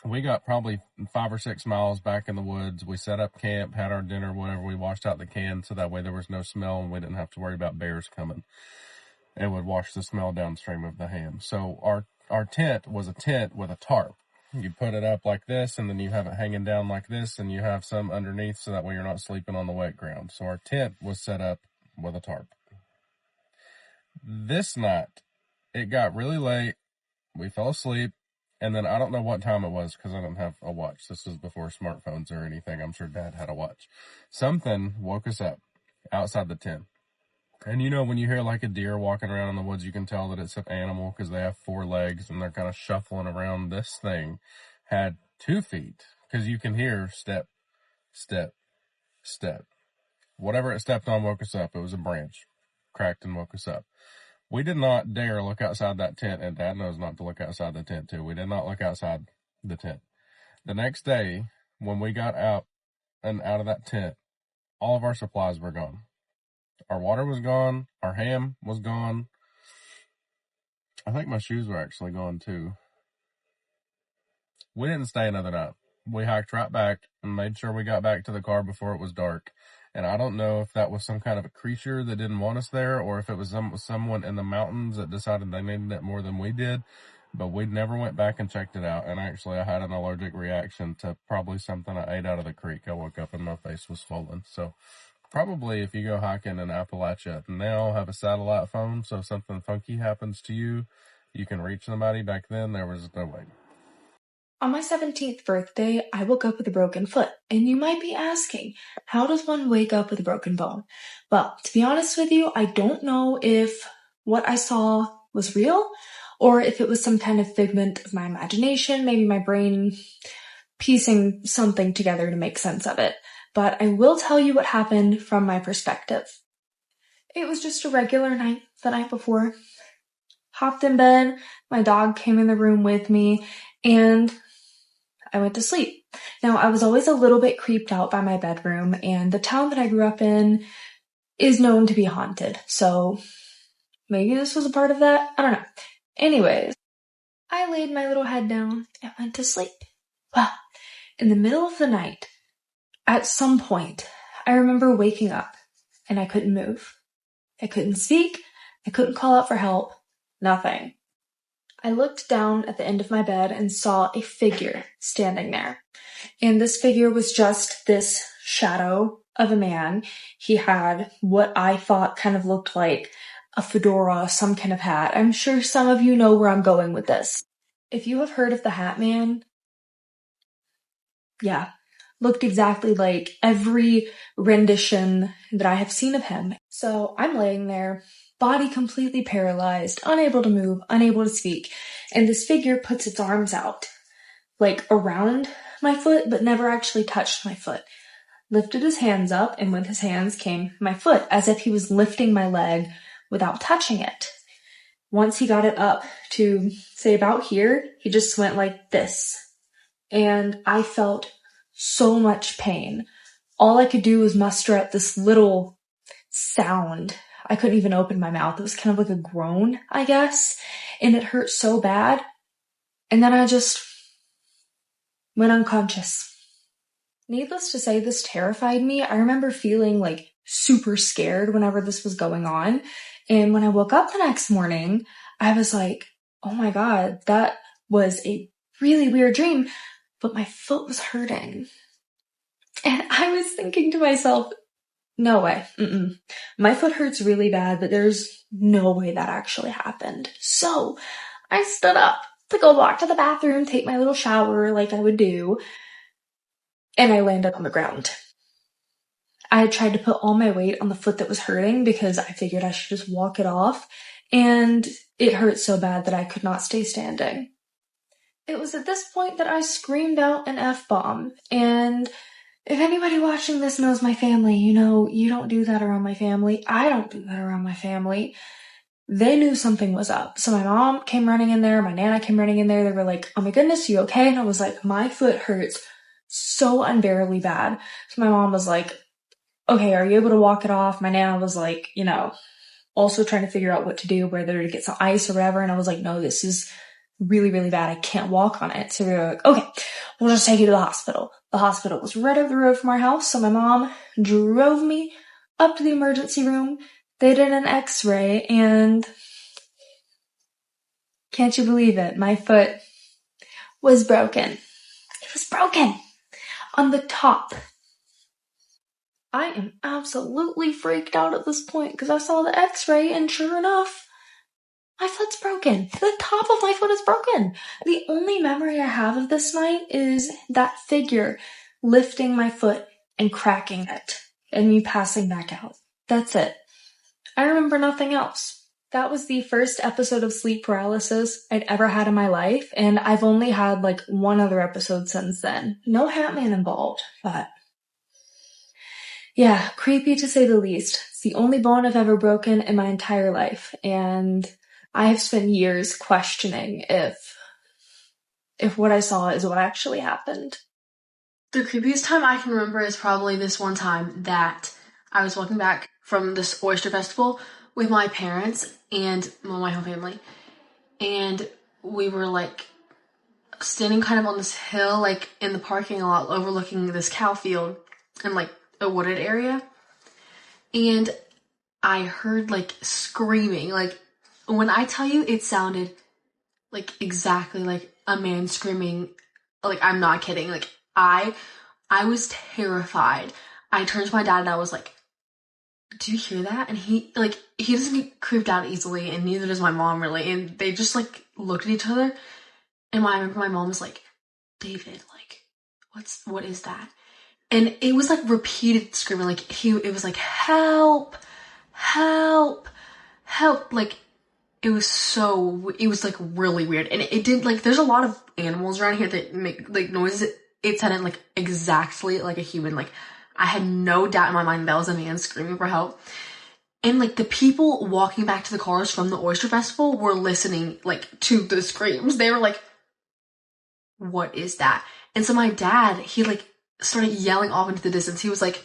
We got probably 5 or 6 miles back in the woods. We set up camp, had our dinner, whatever. We washed out the can so that way there was no smell and we didn't have to worry about bears coming. It would wash the smell downstream of the ham. So our tent was a tent with a tarp. You put it up like this, and then you have it hanging down like this, and you have some underneath so that way you're not sleeping on the wet ground. So our tent was set up with a tarp. This night, it got really late. We fell asleep, and then I don't know what time it was because I didn't have a watch. This was before smartphones or anything. I'm sure Dad had a watch. Something woke us up outside the tent. And when you hear like a deer walking around in the woods, you can tell that it's an animal because they have 4 legs and they're kind of shuffling around. This thing had 2 feet because you can hear step, step, step. Whatever it stepped on woke us up. It was a branch. Cracked and woke us up. We did not dare look outside that tent, and Dad knows not to look outside the tent too. We did not look outside the tent. The next day, when we got out and out of that tent, all of our supplies were gone. Our water was gone. Our ham was gone. I think my shoes were actually gone too. We didn't stay another night. We hiked right back and made sure we got back to the car before it was dark. And I don't know if that was some kind of a creature that didn't want us there or if it was someone in the mountains that decided they needed it more than we did. But we never went back and checked it out. And actually, I had an allergic reaction to probably something I ate out of the creek. I woke up and my face was swollen. So probably if you go hiking in Appalachia, and they all have a satellite phone, so if something funky happens to you, you can reach somebody. Back then, there was no way. On my 17th birthday, I woke up with a broken foot. And you might be asking, how does one wake up with a broken bone? Well, to be honest with you, I don't know if what I saw was real or if it was some kind of figment of my imagination, maybe my brain piecing something together to make sense of it. But I will tell you what happened from my perspective. It was just a regular night the night before. Hopped in bed, my dog came in the room with me, and I went to sleep. Now, I was always a little bit creeped out by my bedroom, and the town that I grew up in is known to be haunted. So maybe this was a part of that. I don't know. Anyways, I laid my little head down and went to sleep. Well, in the middle of the night, at some point, I remember waking up and I couldn't move. I couldn't speak. I couldn't call out for help. Nothing. I looked down at the end of my bed and saw a figure standing there. And this figure was just this shadow of a man. He had what I thought kind of looked like a fedora, some kind of hat. I'm sure some of you know where I'm going with this. If you have heard of the Hat Man, yeah, looked exactly like every rendition that I have seen of him. So I'm laying there, body completely paralyzed, unable to move, unable to speak, and this figure puts its arms out, like around my foot, but never actually touched my foot. Lifted his hands up, and with his hands came my foot, as if he was lifting my leg without touching it. Once he got it up to, say, about here, he just went like this. And I felt so much pain. All I could do was muster up this little sound. I couldn't even open my mouth. It was kind of like a groan, I guess. And it hurt so bad. And then I just went unconscious. Needless to say, this terrified me. I remember feeling like super scared whenever this was going on. And when I woke up the next morning, I was like, oh my God, that was a really weird dream, but my foot was hurting. And I was thinking to myself, no way, my foot hurts really bad, but there's no way that actually happened. So I stood up to go walk to the bathroom, take my little shower like I would do, and I landed on the ground. I had tried to put all my weight on the foot that was hurting because I figured I should just walk it off, and it hurt so bad that I could not stay standing. It was at this point that I screamed out an F-bomb, and if anybody watching this knows my family, you know, you don't do that around my family. I don't do that around my family. They knew something was up. So my mom came running in there, my nana came running in there. They were like, oh my goodness, you okay? And I was like, my foot hurts so unbearably bad. So my mom was like, okay, are you able to walk it off? My nana was like, you know, also trying to figure out what to do, whether to get some ice or whatever. And I was like, no, this is really, really bad. I can't walk on it. So we were like, okay, we'll just take you to the hospital. The hospital was right over the road from our house. So my mom drove me up to the emergency room. They did an x-ray, and can't you believe it? My foot was broken. It was broken on the top. I am absolutely freaked out at this point because I saw the x-ray, and sure enough, my foot's broken. The top of my foot is broken. The only memory I have of this night is that figure lifting my foot and cracking it, and me passing back out. That's it. I remember nothing else. That was the first episode of sleep paralysis I'd ever had in my life, and I've only had like one other episode since then. No Hat Man involved, but yeah, creepy to say the least. It's the only bone I've ever broken in my entire life, and I have spent years questioning if what I saw is what actually happened. The creepiest time I can remember is probably this one time that I was walking back from this oyster festival with my parents and my whole family, and we were like standing kind of on this hill, like in the parking lot overlooking this cow field and like a wooded area, and I heard like screaming. Like, when I tell you, it sounded like exactly like a man screaming. Like, I'm not kidding. Like, I was terrified. I turned to my dad and I was like, do you hear that? And he doesn't get creeped out easily, and neither does my mom really. And they just like looked at each other, and I remember my mom was like, David, like, what is that? And it was like repeated screaming. Like, it was like, help, help, help. Like, it was like really weird. And it did, like, there's a lot of animals around here that make like noises. It sounded like exactly like a human. Like, I had no doubt in my mind that was a man screaming for help. And like the people walking back to the cars from the oyster festival were listening like to the screams. They were like, what is that? And so my dad, he like started yelling off into the distance. He was like,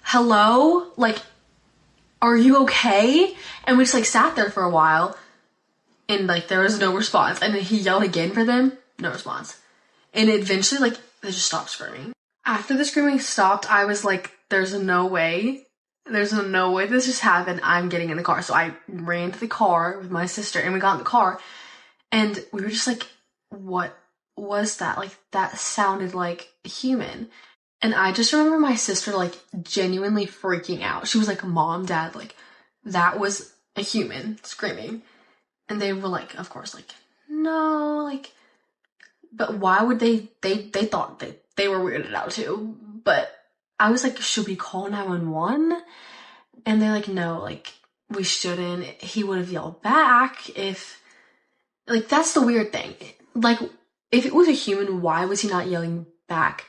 hello? Like, are you okay? And we just like sat there for a while, and like there was no response. And then he yelled again for them, no response. And eventually like they just stopped screaming. After the screaming stopped, I was like, there's no way There's no way this just happened. I'm getting in the car. So I ran to the car with my sister and we got in the car and we were just like, what was that? Like, that sounded like a human. And I just remember my sister, like, genuinely freaking out. She was like, Mom, Dad, like, that was a human screaming. And they were like, of course, like, no, like, but why would they thought they were weirded out too. But I was like, should we call 911? And they're like, no, like, we shouldn't. He would have yelled back if, like, that's the weird thing. Like, if it was a human, why was he not yelling back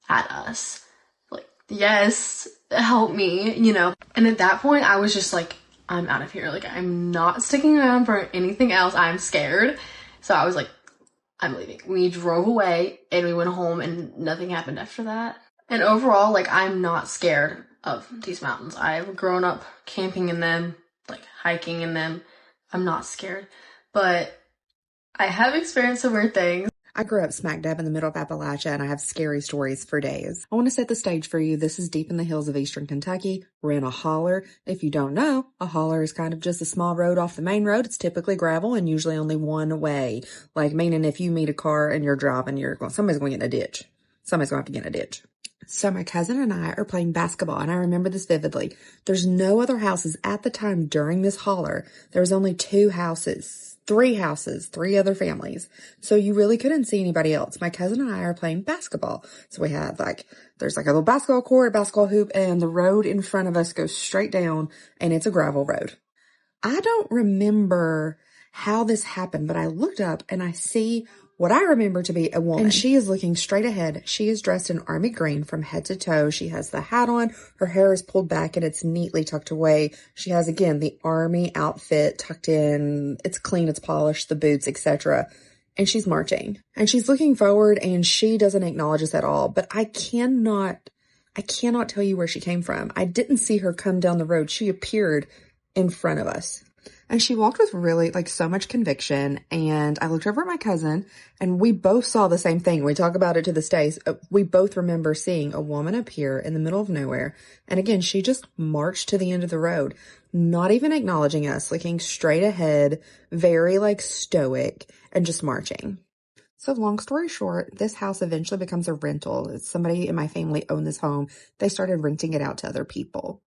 at us? Like, yes, help me, you know? And at that point, I was just like, I'm out of here. Like, I'm not sticking around for anything else. I'm scared. So I was like, I'm leaving. We drove away and we went home and nothing happened after that. And overall, like, I'm not scared of these mountains. I've grown up camping in them, like, hiking in them. I'm not scared. But I have experienced some weird things. I grew up smack dab in the middle of Appalachia, and I have scary stories for days. I want to set the stage for you. This is deep in the hills of eastern Kentucky. We're in a holler. If you don't know, a holler is kind of just a small road off the main road. It's typically gravel and usually only one way. Like, meaning if you meet a car and you're driving, somebody's going to get in a ditch. Somebody's going to have to get in a ditch. So my cousin and I are playing basketball, and I remember this vividly. There's no other houses at the time during this holler. There was only three houses, three other families. So you really couldn't see anybody else. My cousin and I are playing basketball. So we have there's a little basketball court, basketball hoop, and the road in front of us goes straight down, and it's a gravel road. I don't remember how this happened, but I looked up and I see what I remember to be a woman. And she is looking straight ahead. She is dressed in army green from head to toe. She has the hat on. Her hair is pulled back and it's neatly tucked away. She has, again, the army outfit tucked in. It's clean, it's polished, the boots, etc. And she's marching. And she's looking forward and she doesn't acknowledge us at all. But I cannot tell you where she came from. I didn't see her come down the road. She appeared in front of us. And she walked with really, so much conviction. And I looked over at my cousin, and we both saw the same thing. We talk about it to this day. We both remember seeing a woman appear in the middle of nowhere. And again, she just marched to the end of the road, not even acknowledging us, looking straight ahead, very, stoic, and just marching. So long story short, this house eventually becomes a rental. Somebody in my family owned this home. They started renting it out to other people.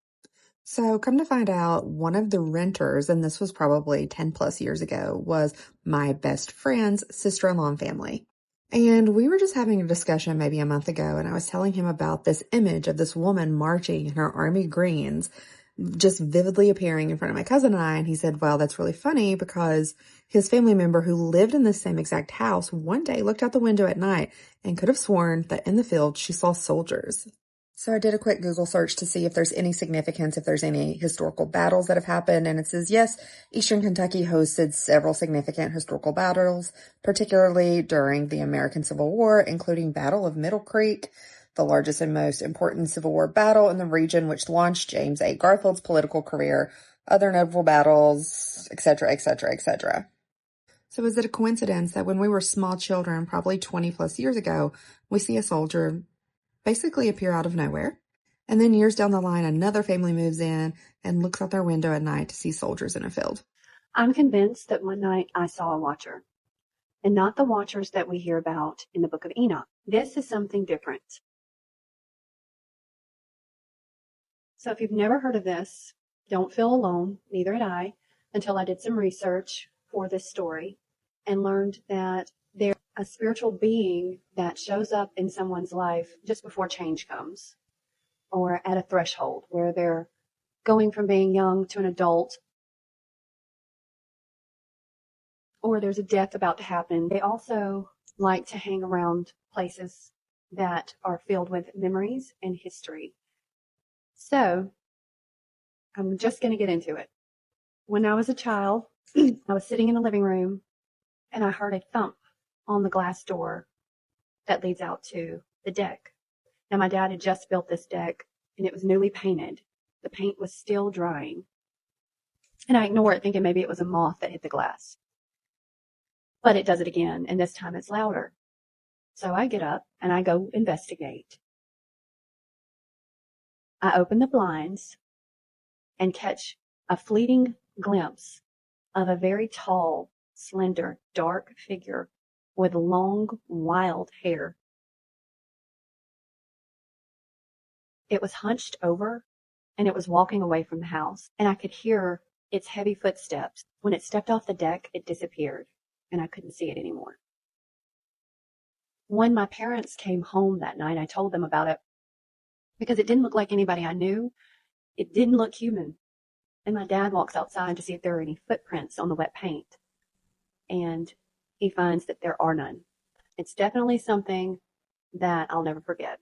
So come to find out, one of the renters, and this was probably 10 plus years ago, was my best friend's sister-in-law and family. And we were just having a discussion maybe a month ago, and I was telling him about this image of this woman marching in her army greens, just vividly appearing in front of my cousin and I. And he said, well, that's really funny because his family member who lived in the same exact house one day looked out the window at night and could have sworn that in the field she saw soldiers. So I did a quick Google search to see if there's any significance, if there's any historical battles that have happened. And it says, yes, Eastern Kentucky hosted several significant historical battles, particularly during the American Civil War, including Battle of Middle Creek, the largest and most important Civil War battle in the region, which launched James A. Garfield's political career, other notable battles, etc., etc., etc. So is it a coincidence that when we were small children, probably 20 plus years ago, we see a soldier basically appear out of nowhere, and then years down the line, another family moves in and looks out their window at night to see soldiers in a field? I'm convinced that one night I saw a watcher, and not the watchers that we hear about in the book of Enoch. This is something different. So if you've never heard of this, don't feel alone, neither had I, until I did some research for this story and learned that there's a spiritual being that shows up in someone's life just before change comes, or at a threshold where they're going from being young to an adult, or there's a death about to happen. They also like to hang around places that are filled with memories and history. So I'm just going to get into it. When I was a child, I was sitting in the living room and I heard a thump on the glass door that leads out to the deck. Now, my dad had just built this deck and it was newly painted. The paint was still drying. And I ignore it, thinking maybe it was a moth that hit the glass. But it does it again, and this time it's louder. So I get up and I go investigate. I open the blinds and catch a fleeting glimpse of a very tall, slender, dark figure with long, wild hair. It was hunched over and it was walking away from the house, and I could hear its heavy footsteps. When it stepped off the deck, it disappeared and I couldn't see it anymore. When my parents came home that night, I told them about it because it didn't look like anybody I knew. It didn't look human. And my dad walks outside to see if there are any footprints on the wet paint. And he finds that there are none. It's definitely something that I'll never forget.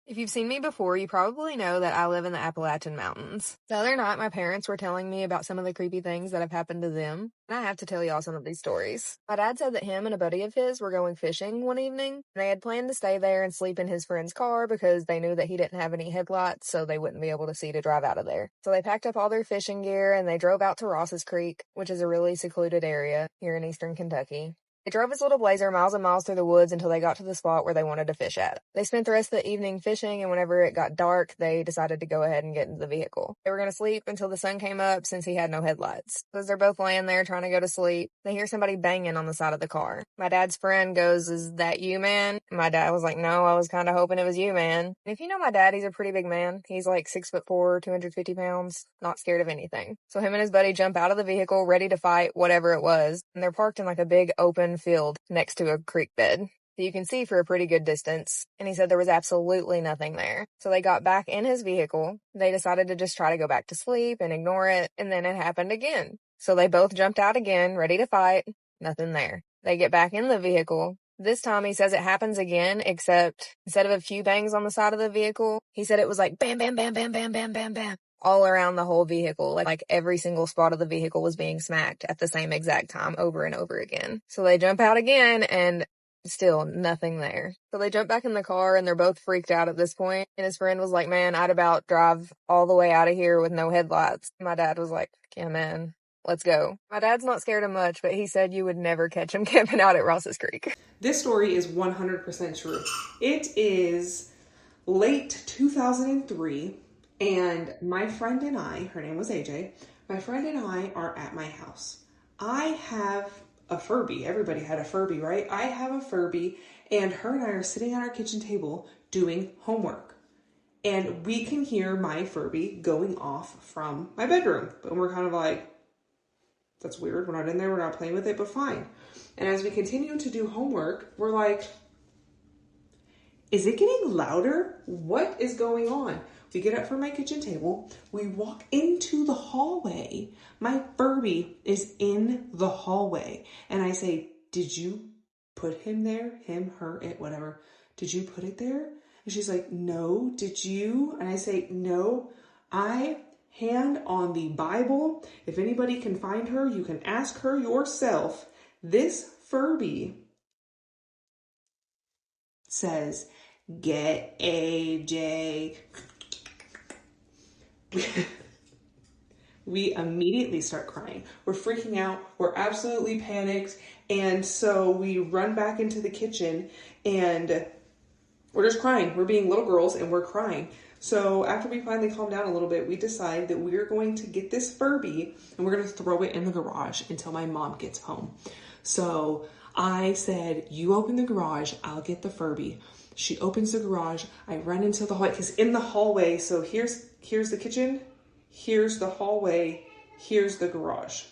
If you've seen me before, you probably know that I live in the Appalachian Mountains. The other night, my parents were telling me about some of the creepy things that have happened to them, and I have to tell y'all some of these stories. My dad said that him and a buddy of his were going fishing one evening, and they had planned to stay there and sleep in his friend's car because they knew that he didn't have any headlights, so they wouldn't be able to see to drive out of there. So they packed up all their fishing gear, and they drove out to Ross's Creek, which is a really secluded area here in eastern Kentucky. They drove his little Blazer miles and miles through the woods until they got to the spot where they wanted to fish at. They spent the rest of the evening fishing, and whenever it got dark, they decided to go ahead and get into the vehicle. They were going to sleep until the sun came up since he had no headlights. So as they're both laying there trying to go to sleep, they hear somebody banging on the side of the car. My dad's friend goes, "Is that you, man?" My dad was like, "No, I was kind of hoping it was you, man." And if you know my dad, he's a pretty big man. He's like 6'4", 250 pounds, not scared of anything. So him and his buddy jump out of the vehicle, ready to fight whatever it was, and they're parked in like a big open field next to a creek bed that you can see for a pretty good distance, and he said there was absolutely nothing there. So they got back in his vehicle. They decided to just try to go back to sleep and ignore it, and then it happened again. So they both jumped out again, ready to fight. Nothing there. They get back in the vehicle. This time he says it happens again, except instead of a few bangs on the side of the vehicle, he said it was like bam, bam, bam, bam, bam, bam, bam, bam, all around the whole vehicle. Like every single spot of the vehicle was being smacked at the same exact time over and over again. So they jump out again and still nothing there. So they jump back in the car and they're both freaked out at this point. And his friend was like, "Man, I'd about drive all the way out of here with no headlights." My dad was like, "Yeah, man, let's go." My dad's not scared of much, but he said you would never catch him camping out at Ross's Creek. This story is 100% true. It is late 2003, and my friend and I, her name was AJ, my friend and I are at my house. I have a Furby. Everybody had a Furby, right? I have a Furby, and her and I are sitting at our kitchen table doing homework. And we can hear my Furby going off from my bedroom. But we're kind of like, that's weird. We're not in there. We're not playing with it, but fine. And as we continue to do homework, we're like, is it getting louder? What is going on? We get up from my kitchen table. We walk into the hallway. My Furby is in the hallway. And I say, "Did you put him there? Him, her, it, whatever. Did you put it there?" And she's like, "No, did you?" And I say, "No, I hand on the Bible. If anybody can find her, you can ask her yourself. This Furby says, 'Get AJ.'" We immediately start crying. We're freaking out. We're absolutely panicked. And so we run back into the kitchen and we're just crying. We're being little girls and we're crying. So after we finally calm down a little bit, we decide that we're going to get this Furby and we're going to throw it in the garage until my mom gets home. So I said, "You open the garage, I'll get the Furby." She opens the garage. I run into the hallway, because in the hallway, so here's the kitchen, here's the hallway, here's the garage.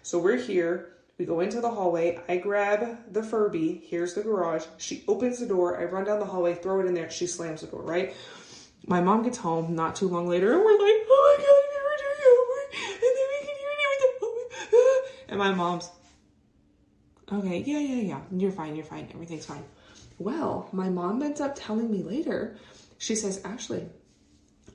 So we're here. We go into the hallway. I grab the Furby. Here's the garage. She opens the door. I run down the hallway, throw it in there. She slams the door, right? My mom gets home not too long later, and we're like, "Oh my God, we were doing homework, and then we can hear it with the homework." And my mom's, "Okay, yeah. You're fine. Everything's fine." Well, my mom ends up telling me later, she says, "Ashley,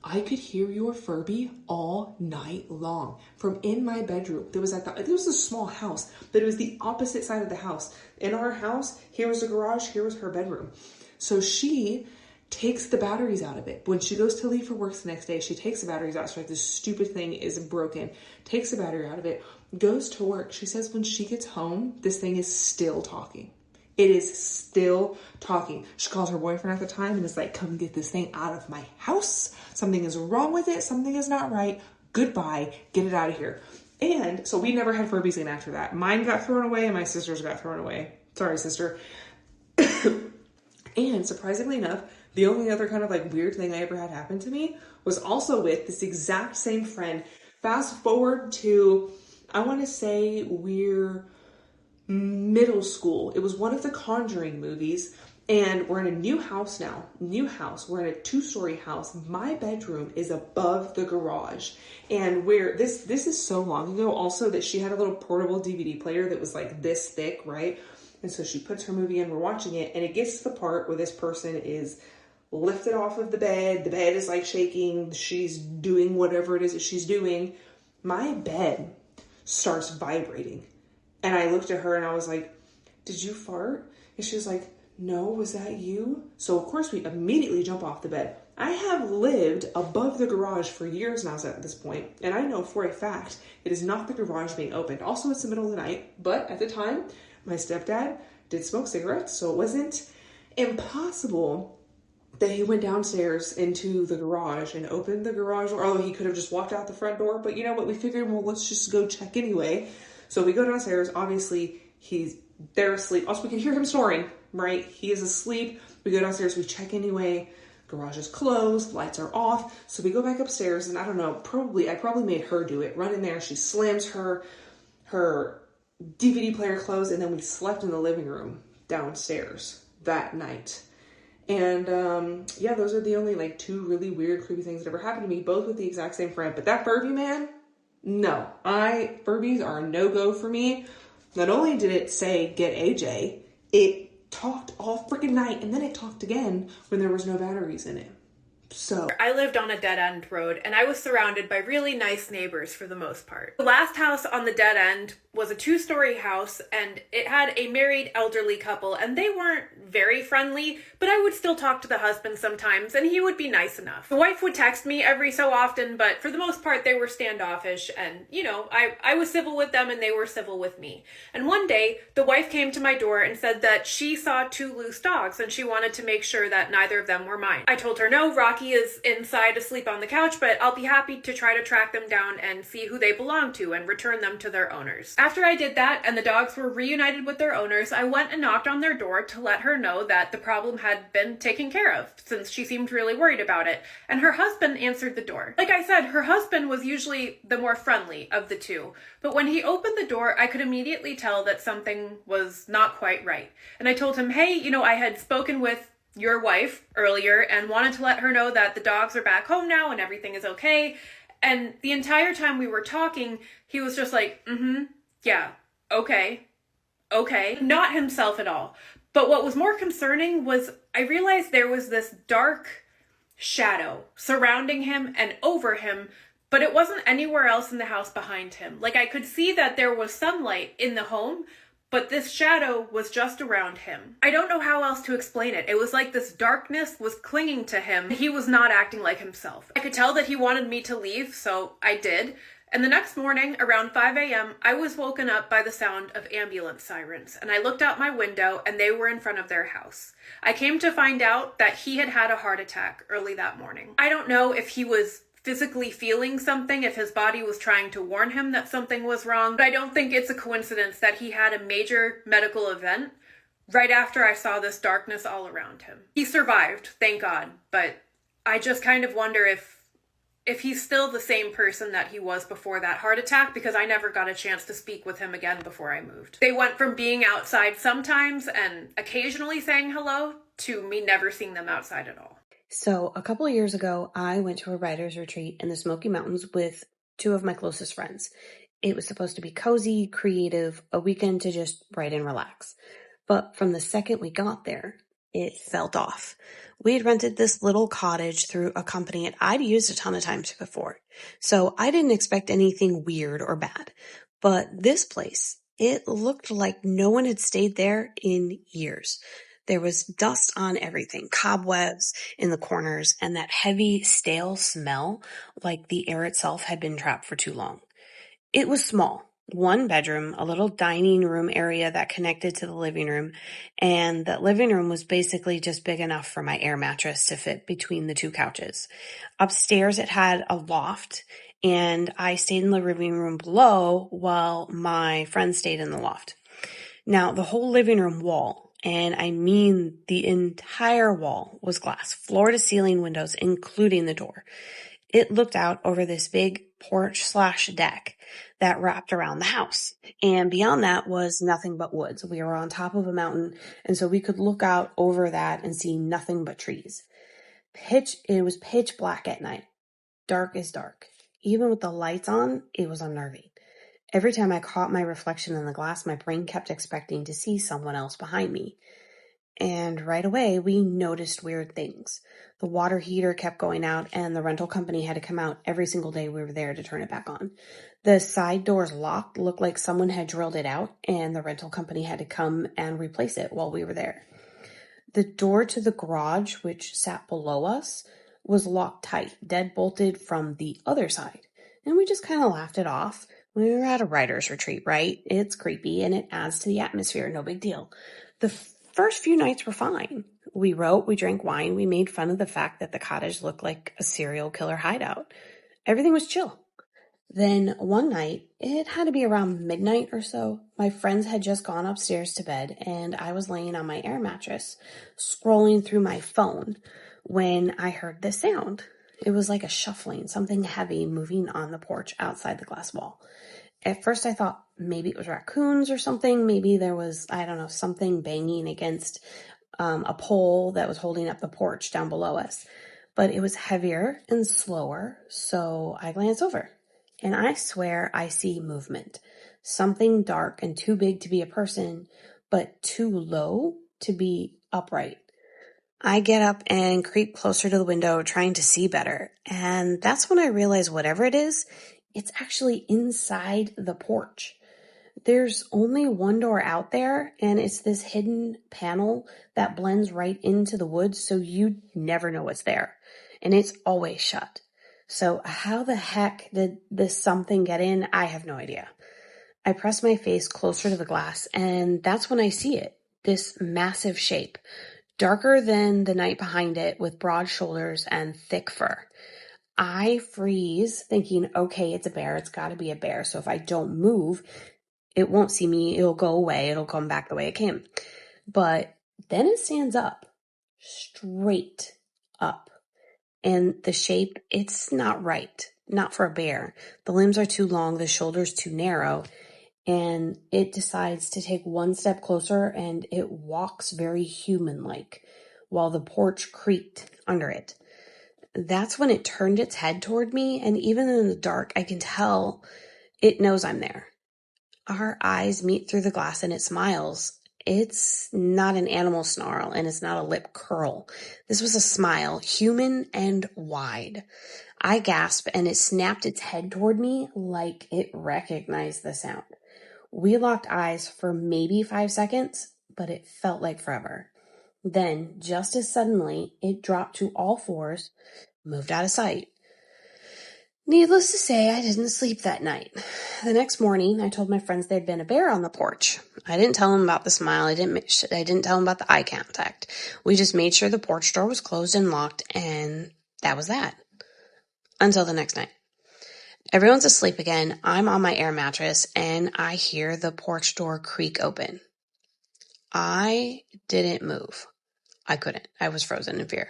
I could hear your Furby all night long from in my bedroom." It was a small house, but it was the opposite side of the house. In our house, here was the garage, here was her bedroom. So she takes the batteries out of it. When she goes to leave for work the next day, she takes the batteries out. She's like, "This stupid thing is broken." Takes the battery out of it, goes to work. She says when she gets home, this thing is still talking. It is still talking. She calls her boyfriend at the time and is like, "Come get this thing out of my house. Something is wrong with it. Something is not right. Goodbye, get it out of here. And so we never had Furbies again after that. Mine got thrown away and my sister's got thrown away. Sorry, sister. And surprisingly enough, the only other kind of like weird thing I ever had happen to me was also with this exact same friend. Fast forward to, I want to say we're middle school. It was one of the Conjuring movies, and we're in a new house now. We're in a 2-story house. My bedroom is above the garage, and where this is so long ago also that she had a little portable DVD player that was like this thick, right? And so she puts her movie in, we're watching it, and it gets to the part where this person is lifted off of the bed is like shaking, she's doing whatever it is that she's doing. My bed starts vibrating. And I looked at her and I was like, did you fart? And she was like, no, was that you? So of course we immediately jump off the bed. I have lived above the garage for years now at this point, and I know for a fact it is not the garage being opened. Also, it's the middle of the night, but at the time, my stepdad did smoke cigarettes, so it wasn't impossible that he went downstairs into the garage and opened the garage door, although he could have just walked out the front door. But you know what? We figured, well, let's just go check anyway. So we go downstairs. Obviously, he's there asleep. Also, we can hear him snoring, right? He is asleep. We go downstairs. We check anyway. Garage is closed. Lights are off. So we go back upstairs, and I don't know, I probably made her do it. Run in there. She slams her DVD player closed, and then we slept in the living room downstairs that night. And yeah, those are the only like 2 really weird, creepy things that ever happened to me, both with the exact same friend. But that Furby man, no. Furbies are a no-go for me. Not only did it say, get AJ, it talked all freaking night, and then it talked again when there was no batteries in it. So I lived on a dead-end road, and I was surrounded by really nice neighbors for the most part. The last house on the dead end was a 2-story house, and it had a married elderly couple, and they weren't very friendly, but I would still talk to the husband sometimes, and he would be nice enough. The wife would text me every so often, but for the most part, they were standoffish, and, you know, I was civil with them, and they were civil with me. And one day, the wife came to my door and said that she saw 2 loose dogs, and she wanted to make sure that neither of them were mine. I told her, no, Rocky is inside asleep on the couch, but I'll be happy to try to track them down and see who they belong to and return them to their owners. After I did that and the dogs were reunited with their owners, I went and knocked on their door to let her know that the problem had been taken care of, since she seemed really worried about it, and her husband answered the door. Like I said, her husband was usually the more friendly of the 2, but when he opened the door, I could immediately tell that something was not quite right. And I told him, hey, you know, I had spoken with your wife earlier and wanted to let her know that the dogs are back home now and everything is okay. And the entire time we were talking, he was just like, yeah, okay, not himself at all. But what was more concerning was I realized there was this dark shadow surrounding him and over him, but it wasn't anywhere else in the house behind him. Like, I could see that there was sunlight in the home, but this shadow was just around him. I don't know how else to explain it. It was like this darkness was clinging to him. He was not acting like himself. I could tell that he wanted me to leave, so I did. And the next morning, around 5 a.m., I was woken up by the sound of ambulance sirens, and I looked out my window, and they were in front of their house. I came to find out that he had had a heart attack early that morning. I don't know if he was physically feeling something, if his body was trying to warn him that something was wrong, but I don't think it's a coincidence that he had a major medical event right after I saw this darkness all around him. He survived, thank God, but I just kind of wonder if he's still the same person that he was before that heart attack, because I never got a chance to speak with him again before I moved. They went from being outside sometimes and occasionally saying hello to me never seeing them outside at all. So a couple of years ago, I went to a writer's retreat in the Smoky Mountains with 2 of my closest friends. It was supposed to be cozy, creative, a weekend to just write and relax. But from the second we got there, it felt off. We had rented this little cottage through a company and I'd used a ton of times before. So I didn't expect anything weird or bad. But this place, it looked like no one had stayed there in years. There was dust on everything, cobwebs in the corners, and that heavy, stale smell like the air itself had been trapped for too long. It was small, 1 bedroom, a little dining room area that connected to the living room, and that living room was basically just big enough for my air mattress to fit between the 2 couches. Upstairs, it had a loft, and I stayed in the living room below while my friend stayed in the loft. Now, the whole living room wall, and I mean the entire wall, was glass, floor to ceiling windows, including the door. It looked out over this big porch/deck that wrapped around the house. And beyond that was nothing but woods. We were on top of a mountain, and so we could look out over that and see nothing but trees. It was pitch black at night. Dark as dark. Even with the lights on, it was unnerving. Every time I caught my reflection in the glass, my brain kept expecting to see someone else behind me. And right away, we noticed weird things. The water heater kept going out, and the rental company had to come out every single day we were there to turn it back on. The side doors locked, looked like someone had drilled it out, and the rental company had to come and replace it while we were there. The door to the garage, which sat below us, was locked tight, dead bolted from the other side. And we just kind of laughed it off. We were at a writer's retreat, right? It's creepy and it adds to the atmosphere. No big deal. The first few nights were fine. We wrote, we drank wine, we made fun of the fact that the cottage looked like a serial killer hideout. Everything was chill. Then one night, it had to be around midnight or so, my friends had just gone upstairs to bed and I was laying on my air mattress, scrolling through my phone when I heard this sound. It was like a shuffling, something heavy moving on the porch outside the glass wall. At first I thought maybe it was raccoons or something. Maybe there was, something banging against a pole that was holding up the porch down below us. But it was heavier and slower, so I glanced over. And I swear I see movement. Something dark and too big to be a person, but too low to be upright. I get up and creep closer to the window, trying to see better. And that's when I realize whatever it is, it's actually inside the porch. There's only one door out there, and it's this hidden panel that blends right into the woods, so you never know what's there. And it's always shut. So how the heck did this something get in? I have no idea. I press my face closer to the glass, and that's when I see it. This massive shape, darker than the night behind it, with broad shoulders and thick fur. I freeze, thinking, okay, it's a bear. It's got to be a bear. So if I don't move, it won't see me. It'll go away. It'll come back the way it came. But then it stands up, straight up. And the shape, it's not right. Not for a bear. The limbs are too long, the shoulders too narrow, and it decides to take one step closer, and it walks very human-like while the porch creaked under it. That's when it turned its head toward me, and even in the dark, I can tell it knows I'm there. Our eyes meet through the glass and it smiles. It's not an animal snarl and it's not a lip curl. This was a smile, human and wide. I gasped and it snapped its head toward me like it recognized the sound. We locked eyes for maybe 5 seconds, but it felt like forever. Then, just as suddenly, it dropped to all fours, moved out of sight. Needless to say, I didn't sleep that night. The next morning, I told my friends there'd been a bear on the porch. I didn't tell them about the smile. I didn't tell them about the eye contact. We just made sure the porch door was closed and locked, and that was that. Until the next night. Everyone's asleep again. I'm on my air mattress, and I hear the porch door creak open. I didn't move. I couldn't. I was frozen in fear.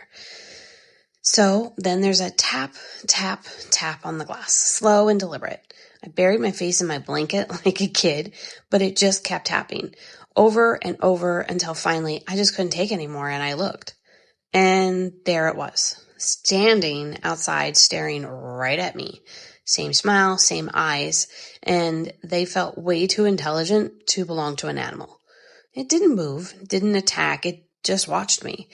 So then there's a tap, tap, tap on the glass, slow and deliberate. I buried my face in my blanket like a kid, but it just kept tapping over and over until finally I just couldn't take anymore, and I looked. And there it was, standing outside, staring right at me. Same smile, same eyes, and they felt way too intelligent to belong to an animal. It didn't move, didn't attack, it just watched me.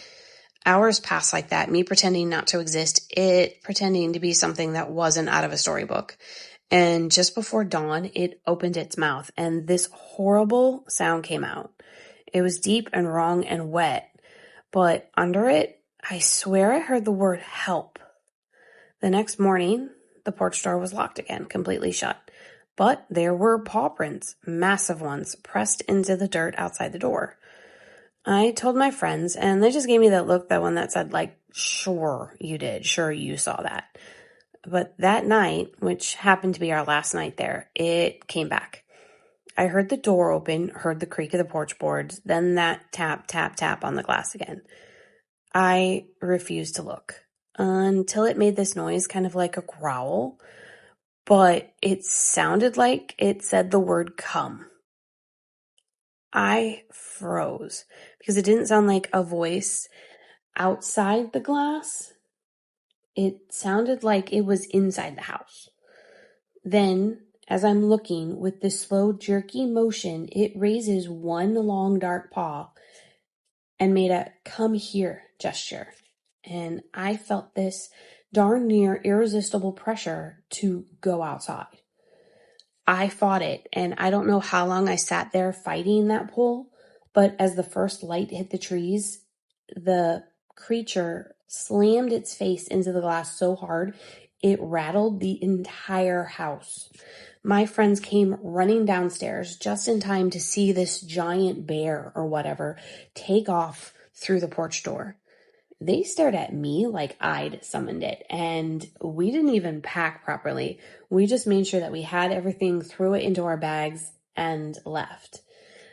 Hours passed like that, me pretending not to exist, it pretending to be something that wasn't out of a storybook. And just before dawn, it opened its mouth, and this horrible sound came out. It was deep and wrong and wet, but under it, I swear I heard the word help. The next morning, the porch door was locked again, completely shut. But there were paw prints, massive ones, pressed into the dirt outside the door. I told my friends, and they just gave me that look, that one that said, like, sure you did, sure you saw that. But that night, which happened to be our last night there, it came back. I heard the door open, heard the creak of the porch boards, then that tap, tap, tap on the glass again. I refused to look until it made this noise, kind of like a growl, but it sounded like it said the word come. I froze because it didn't sound like a voice outside the glass. It sounded like it was inside the house. Then, as I'm looking with this slow, jerky motion, it raises one long, dark paw and made a come here gesture. And I felt this darn near irresistible pressure to go outside. I fought it, and I don't know how long I sat there fighting that pull, but as the first light hit the trees, the creature slammed its face into the glass so hard it rattled the entire house. My friends came running downstairs just in time to see this giant bear or whatever take off through the porch door. They stared at me like I'd summoned it, and we didn't even pack properly. We just made sure that we had everything, threw it into our bags, and left.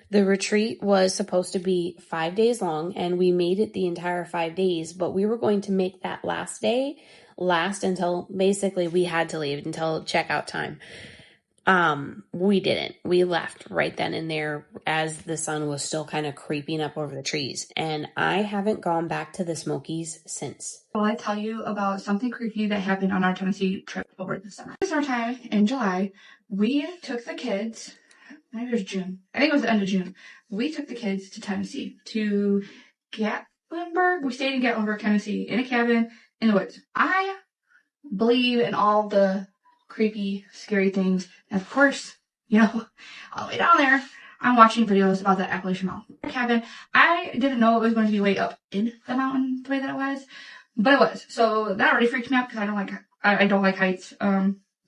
The retreat was supposed to be 5 days long, and we made it the entire 5 days, but we were going to make that last day last until basically we had to leave until checkout time. We didn't. We left right then and there as the sun was still kind of creeping up over the trees. And I haven't gone back to the Smokies since. Will I tell you about something creepy that happened on our Tennessee trip over the summer? Summertime in July, we took the kids, maybe it was June. I think it was the end of June. We took the kids to Tennessee, to Gatlinburg. We stayed in Gatlinburg, Tennessee, in a cabin in the woods. I believe in all the creepy, scary things. And of course, all the way down there, I'm watching videos about the Appalachian Mountains cabin. I didn't know it was going to be way up in the mountain the way that it was, but it was. So that already freaked me out because I don't like heights.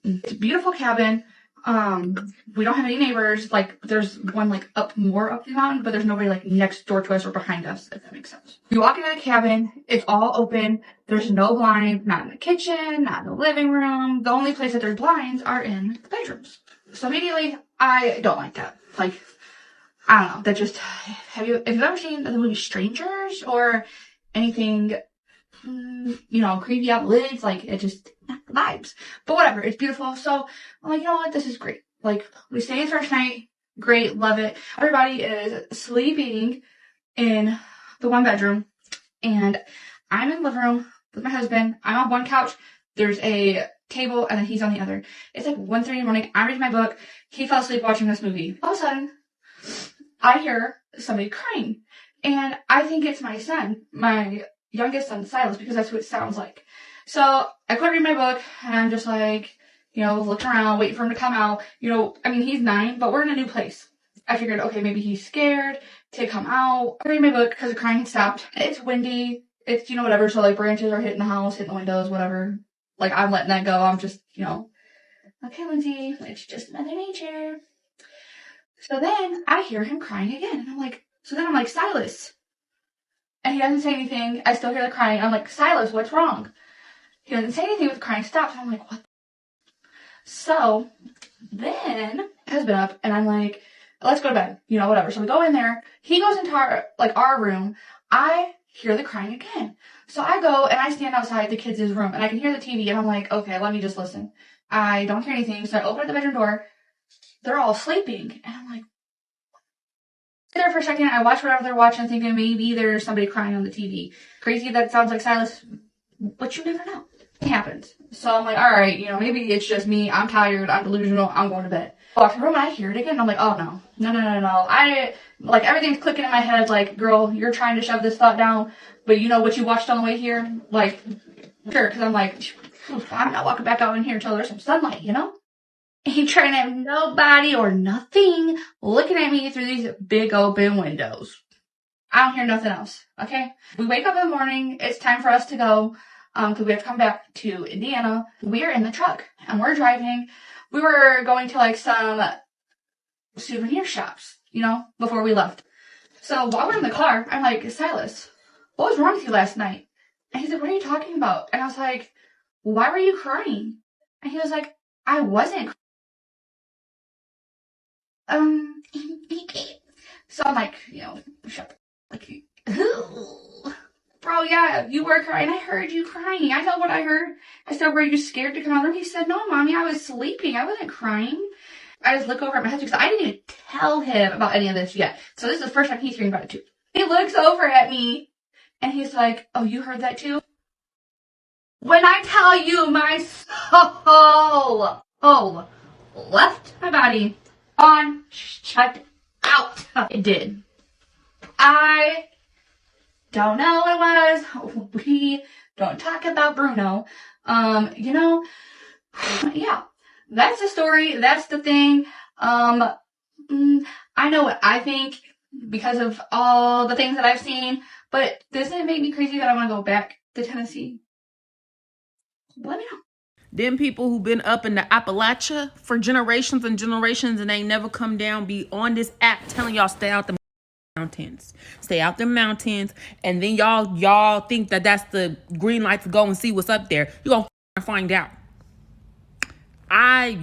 It's a beautiful cabin. We don't have any neighbors. Like, there's one more up the mountain, but there's nobody next door to us or behind us, if that makes sense. You walk into the cabin, it's all open. There's no blinds, not in the kitchen, not in the living room. The only place that there's blinds are in the bedrooms. So immediately, I don't like that. I don't know. That just, have you ever seen the movie Strangers or anything, creepy outlets? It just, vibes. But whatever, it's beautiful. So I'm like, you know what? This is great. We stay in first night. Great. Love it. Everybody is sleeping in the one bedroom. And I'm in the living room with my husband. I'm on one couch. There's a table and then he's on the other. It's 1:30 in the morning. I'm reading my book. He fell asleep watching this movie. All of a sudden, I hear somebody crying. And I think it's my son, my youngest son, Silas, because that's what it sounds like. So I quit reading my book and I'm just looking around, waiting for him to come out. He's 9, but we're in a new place. I figured, okay, maybe he's scared to come out. I read my book because the crying had stopped. It's windy. It's, whatever. So branches are hitting the house, hitting the windows, whatever. I'm letting that go. I'm just, okay, Lindsay, it's just Mother Nature. So then I hear him crying again. And I'm like, Silas. And he doesn't say anything. I still hear the crying. I'm like, Silas, what's wrong? He doesn't say anything, but the crying stops. I'm like, what? So then my husband up and I'm like, let's go to bed, whatever. So we go in there. He goes into our room. I hear the crying again. So I go and I stand outside the kids' room and I can hear the TV and I'm like, okay, let me just listen. I don't hear anything. So I open up the bedroom door. They're all sleeping. And I'm like, there for a second. I watch whatever they're watching thinking maybe there's somebody crying on the TV. Crazy that sounds like Silas, but you never know. It happens. So I'm like, all right, maybe it's just me. I'm tired. I'm delusional. I'm going to bed. I walk in the room and I hear it again. I'm like, oh no. I, everything's clicking in my head. Girl, you're trying to shove this thought down, but you know what you watched on the way here? Sure. Cause I'm like, I'm not walking back out in here until there's some sunlight, He trying to have nobody or nothing looking at me through these big open windows. I don't hear nothing else. Okay. We wake up in the morning. It's time for us to go. Because we have to come back to Indiana. We're in the truck and we're driving. We were going to some souvenir shops, before we left. So while we're in the car, I'm like, Silas, what was wrong with you last night? And he's like, what are you talking about? And I was like, why were you crying? And he was like, I wasn't. So I'm like, shut the, like, bro, yeah, you were crying. I heard you crying. I know what I heard. I said, were you scared to come out of the room? He said, no, mommy, I was sleeping. I wasn't crying. I just look over at my husband because I didn't even tell him about any of this yet. So this is the first time he's hearing about it too. He looks over at me and he's like, oh, you heard that too? When I tell you my soul left my body on shut out. It did. I don't know what it was. We don't talk about Bruno. Yeah, that's the story. That's the thing. I know what I think because of all the things that I've seen, but does it make me crazy that I want to go back to Tennessee? Let me know. Them people who been up in the Appalachia for generations and generations and ain't never come down be on this app telling y'all stay out the mountains. Stay out the mountains. And then y'all think that that's the green light to go and see what's up there. You gonna find out.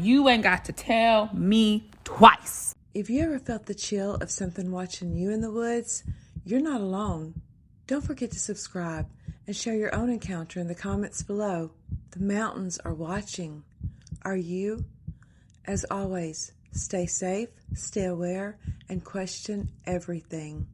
You ain't got to tell me twice. If you ever felt the chill of something watching you in the woods, you're not alone. Don't forget to subscribe and share your own encounter in the comments below. The mountains are watching. Are you? As always, stay safe, stay aware, and question everything.